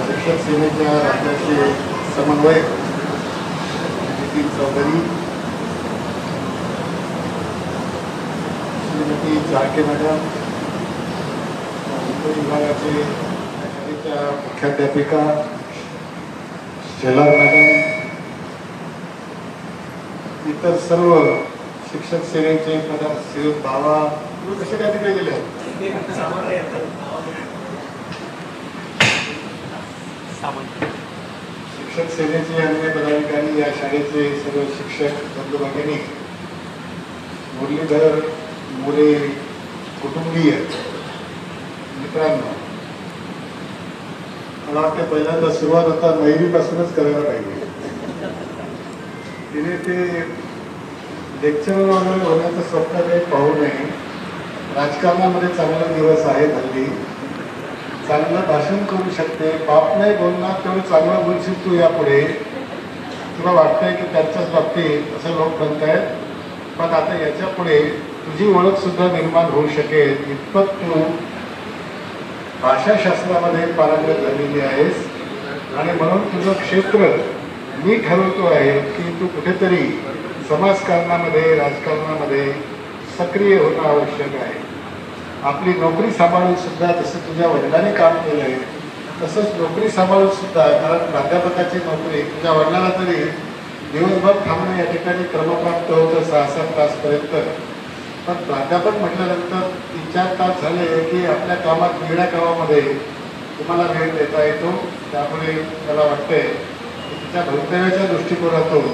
शिक्षक सेनेच्या राज्याचे समन्वयक नितीन चौधरी, श्रीमती चाळके मॅडम, विभागाचे शाळेच्या मुख्याध्यापिका शेलार मॅडम, इतर सर्व शिक्षक सेनेचे पदाधिकारी बाबा कसे काय तिकडे गेले शिक्षक सेनेचे अन्य पदाधिकारी, या शाळेचे सर्व शिक्षक बंधू भगिनी, मुरलीधर मोरे कुटुंबीय मित्रांनो, मला वाटतं पहिल्यांदा सुरुवात आता मैरीपासूनच करायला पाहिजे. तिने ते लेक्चर वगैरे होण्याचं स्वप्न काही पाहू नये. राजकारणामध्ये चांगला दिवस आहे हल्ली, चांगलं भाषण करू शकते, पाप नाही बोलणार तेवढं चांगलं बोलशील तू यापुढे. तुला वाटतंय की त्यांच्याच बाबतीत असं लोक म्हणतायत, पण आता याच्या पुढे तुझी ओळख सुद्धा निर्माण होऊ शकेल इतपत तू भाषाशास्त्रामध्ये पारंगत झालेली आहेस आणि म्हणून तुझं क्षेत्र मी ठरवतो आहे की तू कुठेतरी समाजकारणामध्ये, राजकारणामध्ये सक्रिय होणं आवश्यक आहे. आपली नोकरी सांभाळून सुद्धा जसं तुझ्या वडिलांनी काम केलं आहे तसंच नोकरी सांभाळून सुद्धा, कारण प्राध्यापकाची नोकरी तुझ्या वडिलांना तरी दिवसभर थांबणं या ठिकाणी क्रमप्राप्त होतं 6-7 तासपर्यंत, पण प्राध्यापक म्हटल्यानंतर 3-4 तास झाले की आपल्या कामात वेगळ्या कामामध्ये तुम्हाला वेळ देता येतो. त्यामुळे मला वाटतंय की त्या भवितव्याच्या दृष्टिकोनातून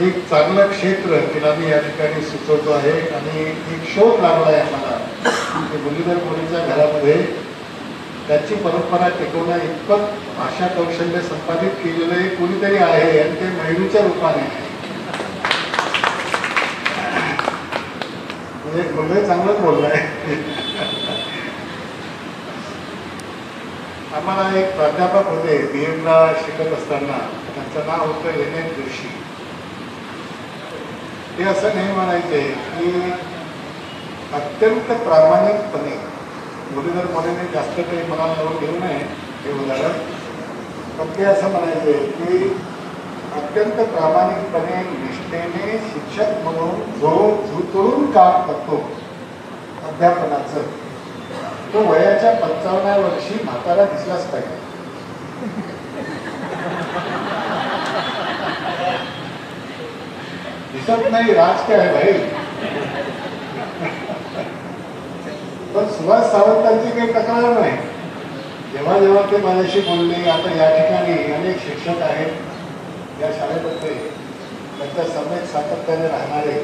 एक चांगलं क्षेत्र तिला मी या ठिकाणी सुचवतो आहे आणि एक शोध लागला आहे मला की मुरलीधर मोरेच्या घरामध्ये त्याची परंपरा टिकवण्या इतपत भाषा कौशल्य संपादित केलेलं कोणीतरी आहे आणि ते मैरूच्या रूपाने आहे. म्हणजे मुलगा चांगलंच बोललाय. आम्हाला एक प्राध्यापक होते BM शिकत असताना, त्यांचं नाव होतं NN जोशी. ते असं नाही म्हणायचे की अत्यंत प्रामाणिकपणे, मुरलीधर मोरेने जास्त काही मनाला लावून घेऊ नये हे उदाहरण, पण ते असं म्हणायचे की अत्यंत प्रामाणिकपणे निष्ठेने शिक्षक म्हणून जो झुतळून काम करतो अध्यापनाचं, तो वयाच्या 55व्या वर्षी म्हातारा दिसलाच पाहिजे. दिसत नाही, राज काय आहे भाई. पण सुभाष सावंतांची काही तक्रार नाही. जेव्हा जेव्हा ते माझ्याशी बोलले, आता या ठिकाणी अनेक शिक्षक आहेत या शाळेमध्ये, त्यांच्या सम्यक सातत्याने राहणारे,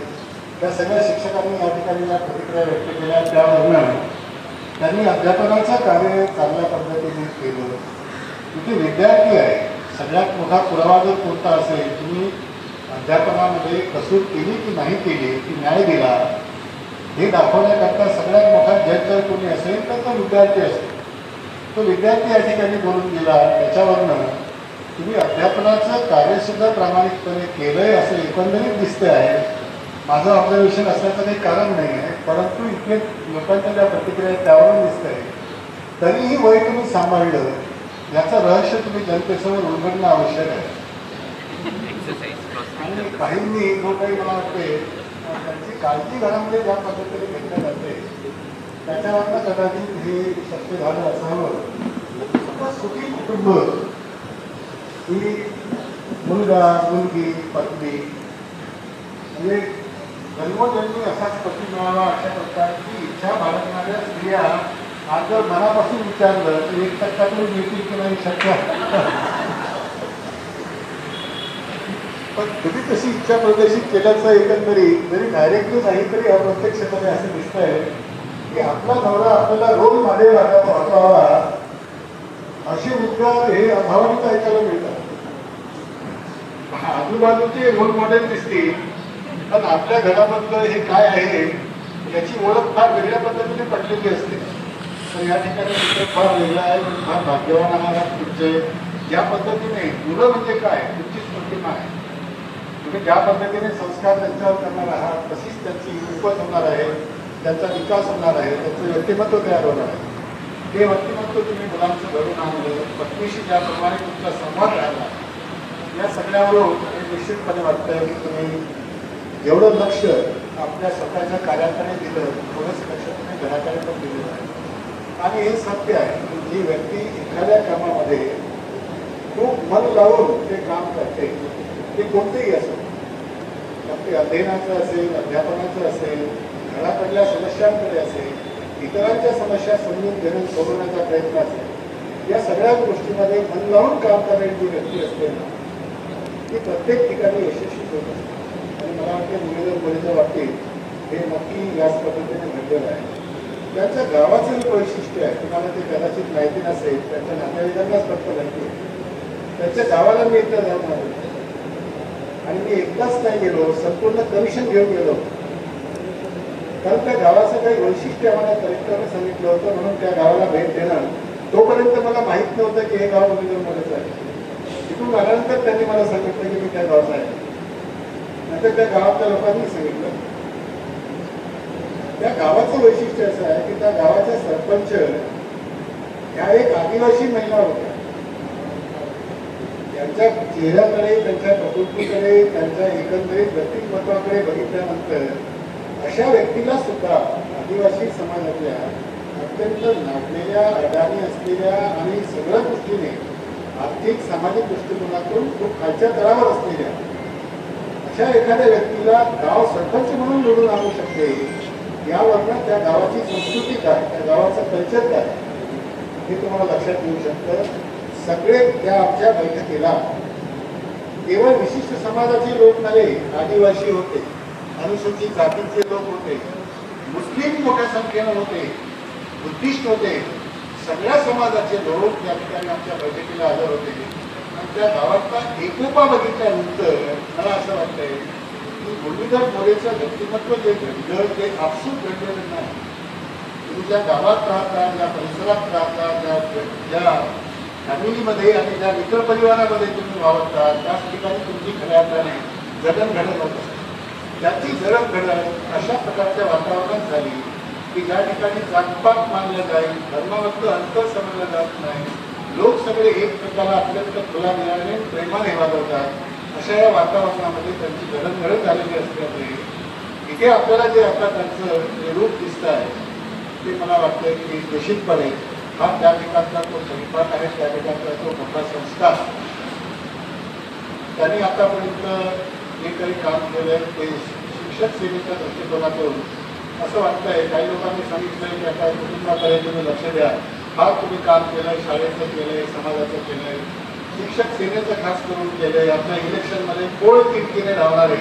त्या सगळ्या शिक्षकांनी या ठिकाणी ज्या प्रतिक्रिया व्यक्त केल्या त्यावरून त्यांनी अध्यापनाचं कार्य चांगल्या पद्धतीने केलं. तिथे विद्यार्थी आहे, सगळ्यात मोठा पुरावा जर कोणता असेल, तुम्ही अध्यापनामध्ये कसूर केली की नाही केली, की न्याय दिला हे दाखवण्याकरता सगळ्यात मोठा जज जर कोणी असेल तर तो विद्यार्थी असेल. तो विद्यार्थी या ठिकाणी बोलून गेला, त्याच्यावरनं तुम्ही अध्यापनाचं कार्यसुद्धा प्रामाणिकपणे केलंय असं एकंदरीत दिसतं आहे. माझं ऑब्झर्वेशन असण्याचं काही कारण नाही आहे, परंतु इथे लोकांच्या ज्या प्रतिक्रिया आहेत त्यावरून दिसत आहे. तरीही वय तुम्ही सांभाळलं, याचं रहस्य तुम्ही जनतेसमोर उलगडणं आवश्यक आहे. आणि काहींनी जो काही मला वाटते त्यांची काळजी घरामध्ये ज्या पद्धतीने घेतल्या जाते त्याच्यावरनं कदाचित हे शक्य झालं असावं. सुखी कुटुंब ही मुलगा, मुलगी, पत्नी, म्हणजे जन्मोजन्मी असाच पती मिळावा अशा प्रकारची इच्छा बाळगणाऱ्या स्त्रिया आज जर मनापासून विचारलं तर 1% मिळतील की नाही शक्य. पण कधी तशी इच्छा प्रदर्शित केल्याचं एकंदरीत जरी डायरेक्टली नाही तरी अप्रत्यक्षपणे असं दिसत आहे की आपला नवरा आपल्याला रोल मॉडेल वाटावा असे उद्गार हे अभावानेच ऐकायला मिळतात. आजूबाजूचे रोल मॉडेल दिसतील, पण आपल्या घरामधलं हे काय आहे याची ओळख फार वेगळ्या पद्धतीने पडलेली असते. तर या ठिकाणी चित्र फार वेगळं आहे. फार भाग्यवान आहात तुमचे. ज्या पद्धतीने मुलं म्हणजे काय तुमचीच प्रतिमा आहे. तुम्ही ज्या पद्धतीने संस्कार त्यांच्यावर करणार आहात तशीच त्यांची उपज होणार आहे, त्यांचा विकास होणार आहे, त्यांचं व्यक्तिमत्व तयार होणार आहे. हे व्यक्तिमत्व तुम्ही मुलांचं घडून आणलं, पत्नीशी ज्याप्रमाणे तुमचा संवाद राहिला, या सगळ्यावरून हे निश्चितपणे वाटतंय की तुम्ही एवढं लक्ष आपल्या स्वतःच्या कार्याकडे दिलं, थोडंच लक्ष तुम्ही घराकडे पण दिलेलं आहे. आणि हे सत्य आहे की जी व्यक्ती एखाद्या कामामध्ये खूप मन लावून ते काम करते, ते कोणतेही असेल, मग ते अध्ययनाचं असेल, अध्यापनाचं असेल, घराकडल्या समस्यांकडे असेल, इतरांच्या समस्या समजून घेऊन सोडवण्याचा प्रयत्न असेल, या सगळ्या गोष्टीमध्ये मन लावून काम करणारी जी व्यक्ती असते ना, ती प्रत्येक ठिकाणी यशस्वी होत असते. आणि मला वाटतं मुरलीधर मोरेच्या बाबतीत हे नक्की याच पद्धतीने घडलेलं आहे. त्यांच्या गावाचं एक वैशिष्ट्य आहे, तुम्हाला ते कदाचित माहिती नसेल, त्यांच्या नातेवाईकांनाच फक्त माहिती आहे. त्यांच्या गावाला मी एकदा जाऊन आलो आणि मी एकदाच नाही गेलो, संपूर्ण कमिशन घेऊन गेलो, कारण त्या गावाचं काही वैशिष्ट्य आम्हाला कलेक्टरने सांगितलं होतं, म्हणून त्या गावाला भेट देणं. तोपर्यंत मला माहीत नव्हतं की हे गाव मुरलीधर मोरेचं आहे. तिथून आल्यानंतर त्यांनी मला सांगितलं की मी त्या गावचा आहे. नंतर त्या गावातल्या लोकांनी सांगितलं. त्या गावाचं वैशिष्ट्य असं आहे की त्या गावाच्या सरपंच ह्या एक आदिवासी महिला होत्या. त्यांच्या चेहऱ्याकडे, त्यांच्या प्रकृतीकडे, त्यांच्या एकंदरीत व्यक्तिमत्वाकडे बघितल्यानंतर अशा व्यक्तीला सुद्धा आदिवासी समाजातल्या अत्यंत नाटलेल्या, अडाणी असलेल्या आणि सगळ्या गोष्टीने आर्थिक सामाजिक दृष्टिकोनातून खूप खालच्या तळावर असलेल्या अशा एखाद्या व्यक्तीला गाव सरपंच म्हणून निवडून आणू शकते, यावरनं त्या गावाची संस्कृती काय, त्या गावाचं कल्चर काय हे तुम्हाला लक्षात येऊ शकतं. सगळे त्या आमच्या बैठकीला केवळ विशिष्ट समाजाचे लोक नव्हे, आदिवासी होते, अनुसूचित जातीचे लोक होते, मुस्लिम मोठ्या संख्येनं होते, बुद्धिस्ट होते, सगळ्या समाजाचे लोक त्या ठिकाणी आमच्या बैठकीला हजर होते. आणि त्या गावातला एकोपा बघितल्यानंतर मला असं वाटतंय की मुरलीधर मोरेचं व्यक्तिमत्व जे घडलं ते आपसूक घडलेलं नाही. तुम्ही ज्या गावात राहता, ज्या परिसरात राहता, ज्या फॅमिलीमध्ये आणि ज्या मित्रपरिवारामध्ये तुम्ही वावरता, त्याच ठिकाणी तुमची खऱ्या अर्थाने जडणघडण होत असते. त्याची जडणघडण अशा प्रकारच्या वातावरणात झाली की ज्या ठिकाणी जातपात मानलं जाईल, धर्मामधलं अंतर समजलं जात नाही, लोक सगळे एकमेकाला अत्यंत खुला मिळाले प्रेमाने वागवतात. अशा या वातावरणामध्ये त्यांची जडणघडण झालेली असल्यामुळे इथे आपल्याला जे आता त्यांचं जे रूप दिसतं आहे ते मला वाटतं की निश्चितपणे हा त्या ठिकाणचा तो परिपाठ आहे, त्या ठिकाणचा तो मोठा संस्कार. त्यांनी आतापर्यंत जे काही काम केलं ते शिक्षक सेवेच्या दृष्टिकोनातून असं वाटतंय. काही लोकांनी सांगितलं की आता कुटुंबाकडे तुम्ही लक्ष द्या. फार तुम्ही काम केलं, शाळेचं केलंय, समाजाचं केलंय, शिक्षक सेवेचं खास करून केलंय. आपल्या इलेक्शनमध्ये पोळ तिटकीने धावणारी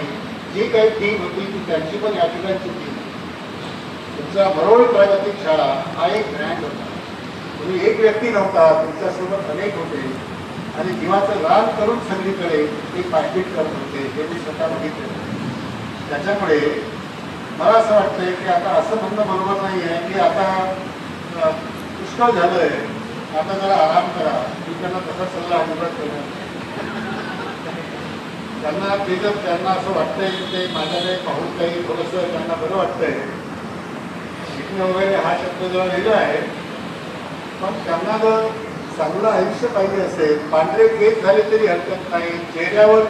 जी काही टीम होती ती त्यांची पण या ठिकाणची टीम. तुमचा मरोळ प्रागतिक शाळा हा एक ब्रँड होता. तुम्ही एक व्यक्ती नव्हता, तुमच्यासोबत अनेक होते आणि जीवाचं रान करून सगळीकडे एक पाठपीठ करत होते, हे मी स्वतः बघितलं. त्याच्यामुळे मला असं वाटतंय की आता असं म्हणणं बरोबर नाही आहे की आता पुष्कळ झालंय, आता जरा आराम करा. मी त्यांना तसा सल्ला अजिबात केला. त्यांना ते जर त्यांना असं वाटतंय की ते माझ्याकडे पाहून काही थोडंसं त्यांना बरं वाटतंय, शिकणं वगैरे हा शब्द जरा वेगळा आहे, पण त्यांना जर चांगलं आयुष्य पाहिजे असेल, पांढरे केस झाले तरी हरकत नाही, चेहऱ्यावर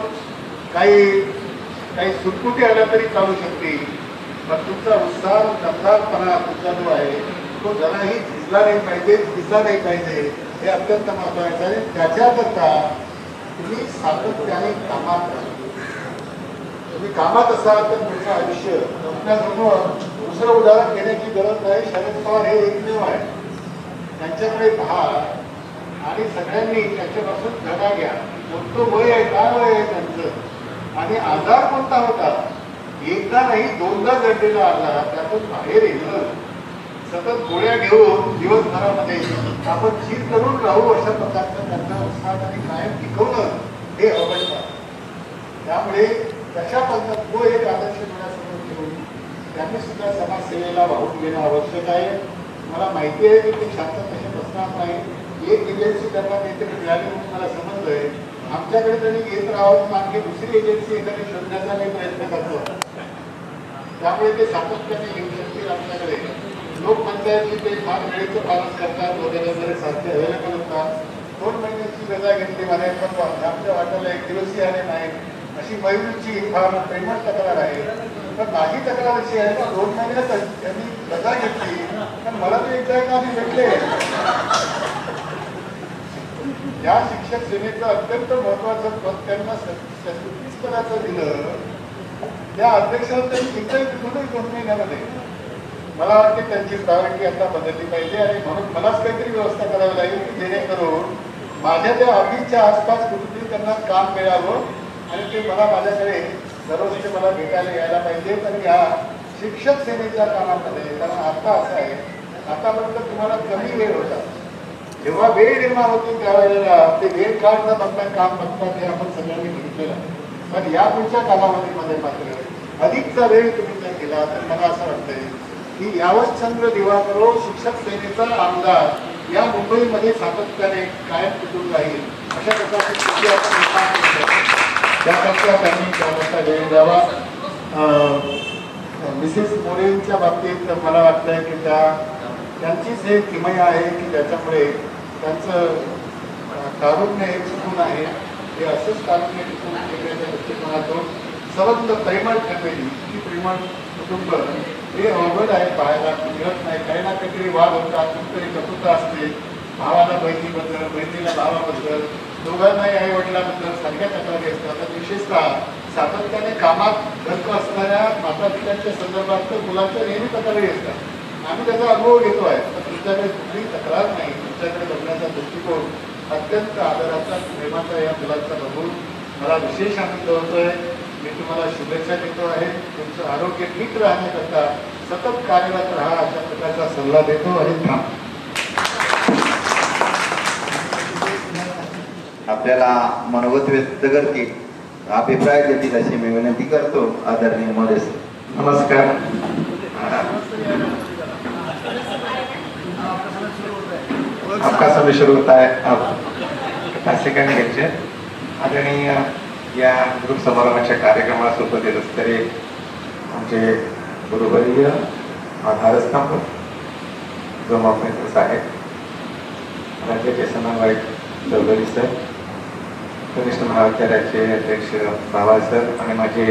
काही सुटकुटी आल्या तरी चालू शकते, पण तुमचा उत्साह दमदारपणा तुमचा जो आहे तो जराही झिजला नाही पाहिजे, दिसला नाही पाहिजे, हे अत्यंत महत्त्वाचं आहे. त्याच्याकरता तुम्ही सातत्याने कामात राहा. तुम्ही कामात असाल तर तुमचं आयुष्य तुमच्याजवळ दुसरं उदाहरण घेण्याची गरज नाही. शरद पवार हे एकमेव आहे. त्यांच्याकडे पहा आणि सगळ्यांनी त्याच्यापासून धडा घ्या. कोणतं वय आहे, काय वय आहे त्यांचं आणि आजार कोणता होता, एकदा नाही दोनदा जडलेला आजार, त्यातून बाहेर येणं, सतत गोळ्या घेऊन दिवसभरामध्ये आपण चीर करून राहू अशा प्रकारचं त्यांचा उत्साह आणि कायम टिकवणं हे अवघड. त्यामुळे तशा पद्धत तो एक आदर्श डोळ्यासमोर ठेवून त्यांनी सुद्धा समाजसेवेला वाहून घेणं आवश्यक आहे. मला माहिती आहे की ते शांत तसे बसणार नाही. एक एजन्सी त्यांना काहीतरी मिळाली म्हणून मला समजलंय. आमच्याकडे त्यांनी येत राहावं, आणखी दुसरी एजन्सी एखादी शोधण्याचा काही प्रयत्न करतो. त्यामुळे ते सातत्याने येऊ शकतील आमच्याकडे. लोक म्हणतात की ते फार वेळेचं पालन करतात वगैरे वगैरे सारखे अवेलेबल होतात. 2 महिन्याची रजा घेतली मला, पण आमच्या वाट्याला 1 दिवसही आले नाही अशी मयूरची फार प्रेमळ तक्रार आहे. पण माझी तक्रार अशी आहे की 2 महिन्यात त्यांनी रजा घेतली, पण मला ते एकदा आधी भेटले. या शिक्षक सेनेचं अत्यंत महत्वाचं पद त्यांना 36 पदाचं दिलं. त्या अध्यक्षाला त्यांनी चिंताही दिसूनही 2 महिन्यामध्ये. मला वाटते त्यांची प्रायोरिटी आता बदलली पाहिजे आणि म्हणून मलाच काहीतरी व्यवस्था करावी लागेल की जेणेकरून माझ्या त्या ऑफिसच्या आसपास कुठेतरी त्यांना काम मिळावं आणि ते मला माझ्याकडे दररोज मला भेटायला यायला पाहिजे. आणि या शिक्षक सेनेच्या कामामध्ये, कारण आता असं आहे, आतापर्यंत तुम्हाला कमी वेळ होता, जेव्हा वेळ निर्माण होती त्यावेळेला ते वेळ काढ न बघता काम बघतात हे आपण सगळ्यांनी बघितलेलं आहे. पण या पुढच्या कालावधीमध्ये मात्र अधिकचा वेळ तुम्ही जर केला तर मला असं वाटतंय की यावतचंद्र दिवाकरो शिक्षक सेनेचा आमदार या मुंबईमध्ये सातत्याने कायम टिकून राहील अशा प्रकारची स्थिती आपण त्याकरता त्यांनी त्याकरता वेळ द्यावा. मिसेस मोरेंच्या बाबतीत मला वाटतंय की त्यांचीच हे किमया आहे की त्याच्यामुळे त्यांचं तारुण्य हे चुकून आहे. हे असंच तारुण्य टिकून ठेवण्याच्या दृष्टिकोनातून सबंध प्रेमळ ठेवलेली की प्रेमळ कुटुंब हे अवघड आहे, पाहायला मिळत नाही. काही ना काहीतरी वाद होतात, कुठतरी कटुता असते, भावाला बहिणीबद्दल, बहिणीला भावाबद्दल, दोघांनाही आई वडिलांबद्दल सारख्या तक्रारी असतात. विशेषतः सातत्याने कामात व्यस्त असणाऱ्या माता पित्यांच्या संदर्भात तर मुलांच्या नेहमी तक्रारी असतात. आम्ही त्याचा अनुभव घेतो आहे. पण तुमच्याकडे कुठलीही तक्रार नाही. तुमच्याकडे बघण्याचा दृष्टिकोन अत्यंत आदराचा, प्रेमाचा या मुलांचा बघून मला विशेष आनंद होतोय. मी तुम्हाला शुभेच्छा देतो आहे. तुमचं आरोग्य नीट राहण्याकरता सतत कार्यरत राहा अशा प्रकारचा सल्ला देतो आणि थांबतो. आपल्याला मनोगत व्यक्त करतील, अभिप्राय देतील अशी मी विनंती करतो. आदरणीय मोरे सर. नमस्कार. आपका समय शुरू होता है. आप सेकंड लेक्चर. आदरणीय या ग्रुप समारंभाच्या कार्यक्रमाला उपस्थित असलेले आमचे गुरुवर्य आधारस्तंभ जो मापनेकर साहेब, राज्याचे समन्वयक चौधरी सर, कनिष्ठ महाविद्यालयाचे अध्यक्ष बाबा सर आणि माझे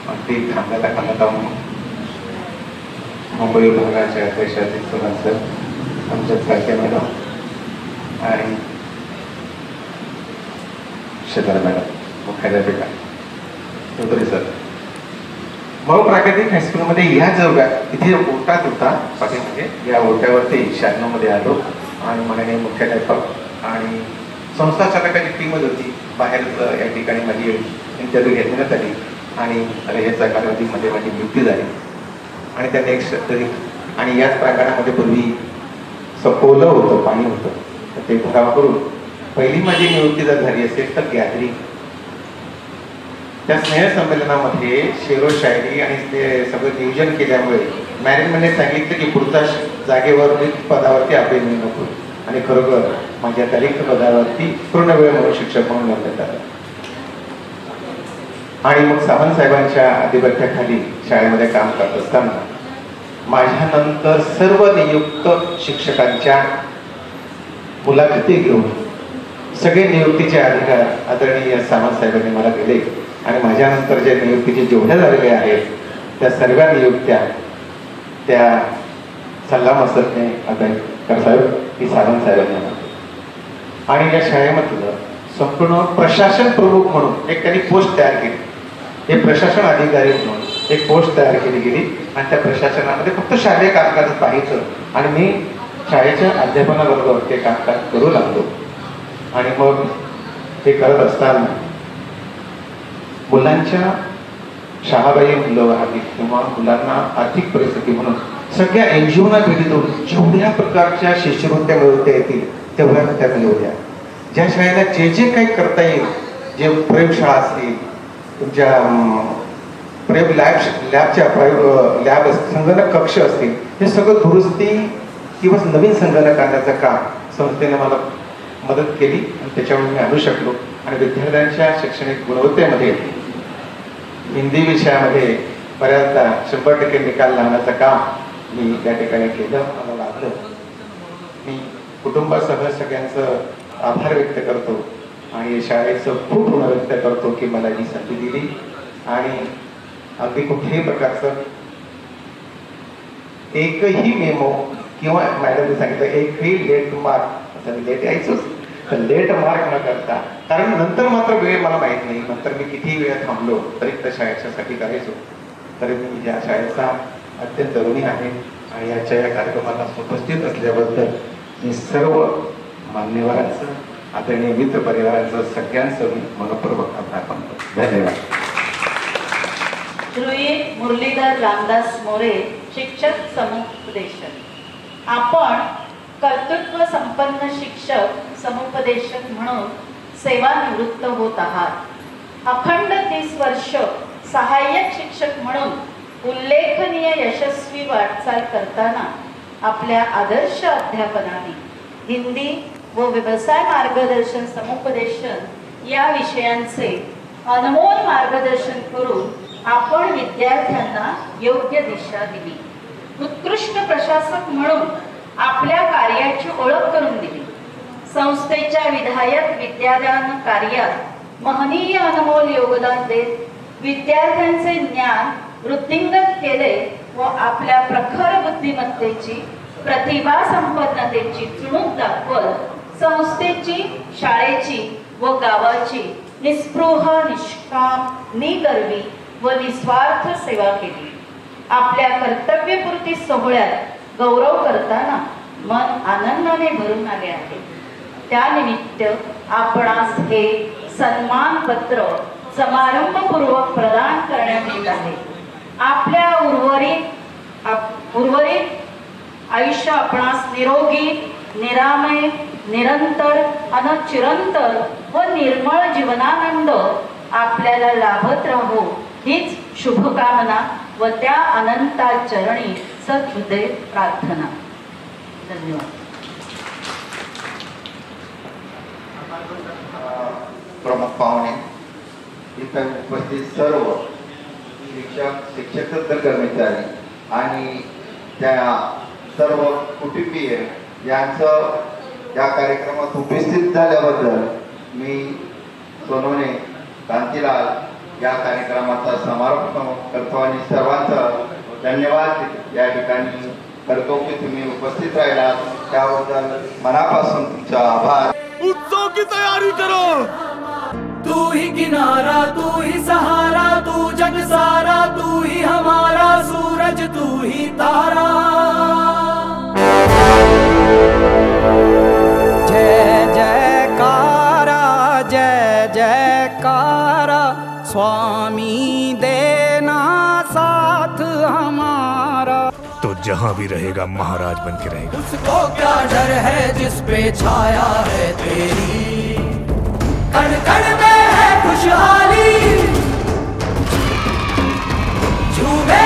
अगदी खांद्याला मुंबई विभागाचे अध्यक्ष अजित सोनल सर, आमच्या सारखे मॅडम आणि शेजार मॅडम, मुख्याध्यापिका चौधरी सर. मग प्राकृतिक हायस्कूलमध्ये या जवळात इथे ओटात होता पाठीमागे, या ओट्यावरती 96 मध्ये आलो आणि माननीय मुख्याध्यापक आणि संस्था चालकाची टीमच होती. बाहेर या ठिकाणी माझी इंटरव्ह्यू घेण्यात आली आणि ह्याचा कालावधीमध्ये माझी मृत्यू झाली आणि त्या नेक्स्ट आणि याच प्रांगणामध्ये पूर्वी सपोलं होतं, पाणी होतं, तर ते भराव करून पहिली माझी नियुक्ती जर झाली असेल तर गॅदरिंग त्या स्नेहसंमेलनामध्ये शेरो शायरी आणि ते सगळं नियोजन केल्यामुळे मॅनेजमेंटने सांगितलं की पुढच्या जागेवर पदावरती आपले नको आणि खरोखर माझ्या त्या रिक्त पदावरती पूर्ण वेळ म्हणून शिक्षक म्हणून नेमण्यात आलं. आणि मग सावंत साहेबांच्या आधिपत्याखाली शाळेमध्ये काम करत असताना माझ्यानंतर सर्व नियुक्त शिक्षकांच्या मुलाखती घेऊन सगळे नियुक्तीचे अधिकार आदरणीय सावंत साहेबांनी मला दिले आणि माझ्यानंतर जे नियुक्तीचे जेवढ्या झालेले आहेत त्या सर्व नियुक्त्या त्या सल्ला मसरने अभ्यासकर साहेब ही सावंत साहेबांनी आणि या शाळेमधलं संपूर्ण प्रशासन प्रमुख म्हणून एक त्यांनी पोस्ट तयार केली. हे प्रशासन अधिकारी म्हणून एक पोस्ट तयार केली गेली आणि त्या प्रशासनामध्ये फक्त शालेय कामकाज पाहायचं आणि मी शाळेच्या अध्यापनाबरोबर ते कामकाज करू लागलो. आणि मग हे करत असताना मुलांच्या शाळाबाह्य मुलं आहेत किंवा मुलांना आर्थिक परिस्थिती म्हणून सगळ्या एनजीओना भेटी देऊन जेवढ्या प्रकारच्या शिष्यवृत्त्या मिळवता येतील तेवढ्या त्या मिळवल्या. ज्या शाळेला जे जे काही करता येईल, जे प्रयोगशाळा असतील, तुमच्या प्रयोग लॅबच्या लॅब संगणक कक्ष असतील, हे सगळं दुरुस्ती किंवा नवीन संगणक आणण्याचं काम संस्थेने मला मदत केली आणि त्याच्यामुळे मी आणू शकलो. आणि विद्यार्थ्यांच्या शैक्षणिक गुणवत्तेमध्ये हिंदी विषयामध्ये बऱ्याचदा 100% निकाल लावण्याचं काम मी त्या ठिकाणी केलं, मला लागलं. मी कुटुंबासह सगळ्यांचं आभार व्यक्त करतो आणि शाळेचं खूप ऋण व्यक्त करतो की मला ही संधी दिली आणि अगदी कुठल्याही प्रकारचं एकही मेमो किंवा मॅडमने सांगितलं एकही लेट मार्क, आता मी लेट यायचोच, तर लेट मार्क न करता, कारण नंतर मात्र वेळ मला माहीत नाही, नंतर मी किती वेळ थांबलो तरी त्या शाळेच्यासाठी करायचो. तरी मी या शाळेचा अत्यंत ऋणी आहे आणि याच्या या कार्यक्रमाला उपस्थित असल्याबद्दल मी सर्व मान्यवरांचं, आदरणीय मित्र परिवारांचं, सगळ्यांचं मी मनपूर्वक आभार मानतो. धन्यवाद. श्री मुरलीधर रामदास मोरे, शिक्षक समुपदेशक. आपण कर्तृत्व संपन्न शिक्षक समुपदेशक म्हणून सेवानिवृत्त होत आहात. अखंड 30 वर्ष सहाय्यक शिक्षक म्हणून उल्लेखनीय यशस्वी वाटचाल करताना आपल्या आदर्श अध्यापनाने हिंदी व व्यवसाय मार्गदर्शन समुपदेशन या विषयांचे अनमोल मार्गदर्शन करून आपण विद्यार्थ्यांना योग्य दिशा दिली. उत्कृष्ट प्रशासक म्हणून आपल्या कार्याची ओळख करून दिली. संस्थेच्या विधायक विद्यादान कार्यात महनीय अनमोल योगदान देत विद्यार्थ्यांचे ज्ञान वृद्धिंगत केले व आपल्या प्रखर बुद्धिमत्तेची, प्रतिभा संपन्नतेची चुणूक दाखवत संस्थेची, शाळेची व गावाची निस्पृह, निष्काम, निगर्वी व निस्वार्थ सेवा केली. आपल्या कर्तव्यपूर्ती सोहळ्यात गौरव करताना मन आनंदाने भरून आले आहे. त्यानिमित्त आपणास हे सन्मानपत्र समारंभपूर्वक प्रदान करण्यात येत आहे. आपल्या उर्वरित आयुष्य आपणास निरोगी, निरामय, निरंतर अन चिरंतर व निर्मळ जीवनानंद आपल्याला लाभत राहो हीच शुभकामना व त्या अनंता चरणी सद्हृदय प्रार्थना. धन्यवाद. प्रमुख पाहुणे, इथं उपस्थित सर्व शिक्षक कर्मचारी आणि त्या सर्व कुटुंबीय यांचं या कार्यक्रमात उपस्थित झाल्याबद्दल मी सोनवणे कांतीलाल या कार्यक्रमाचा समारोप करतो आणि सर्वांचं धन्यवाद या ठिकाणी करतो की तुम्ही उपस्थित राहिलात त्याबद्दल मनापासून तुमचा आभार. उत्सव की तैयारी करो. तू ही किनारा, तू ही सहारा, तू जग सारा, तू ही हमारा सूरज, तू ही तारा. जय जयकारा, जय जयकारा, स्वामी देना साथ हमारा. तो जहां भी रहेगा महाराज बन के रहेगा. उसको क्या डर है जिस पे छाया है तेरी, कण कण में है खुशहाली. झूमे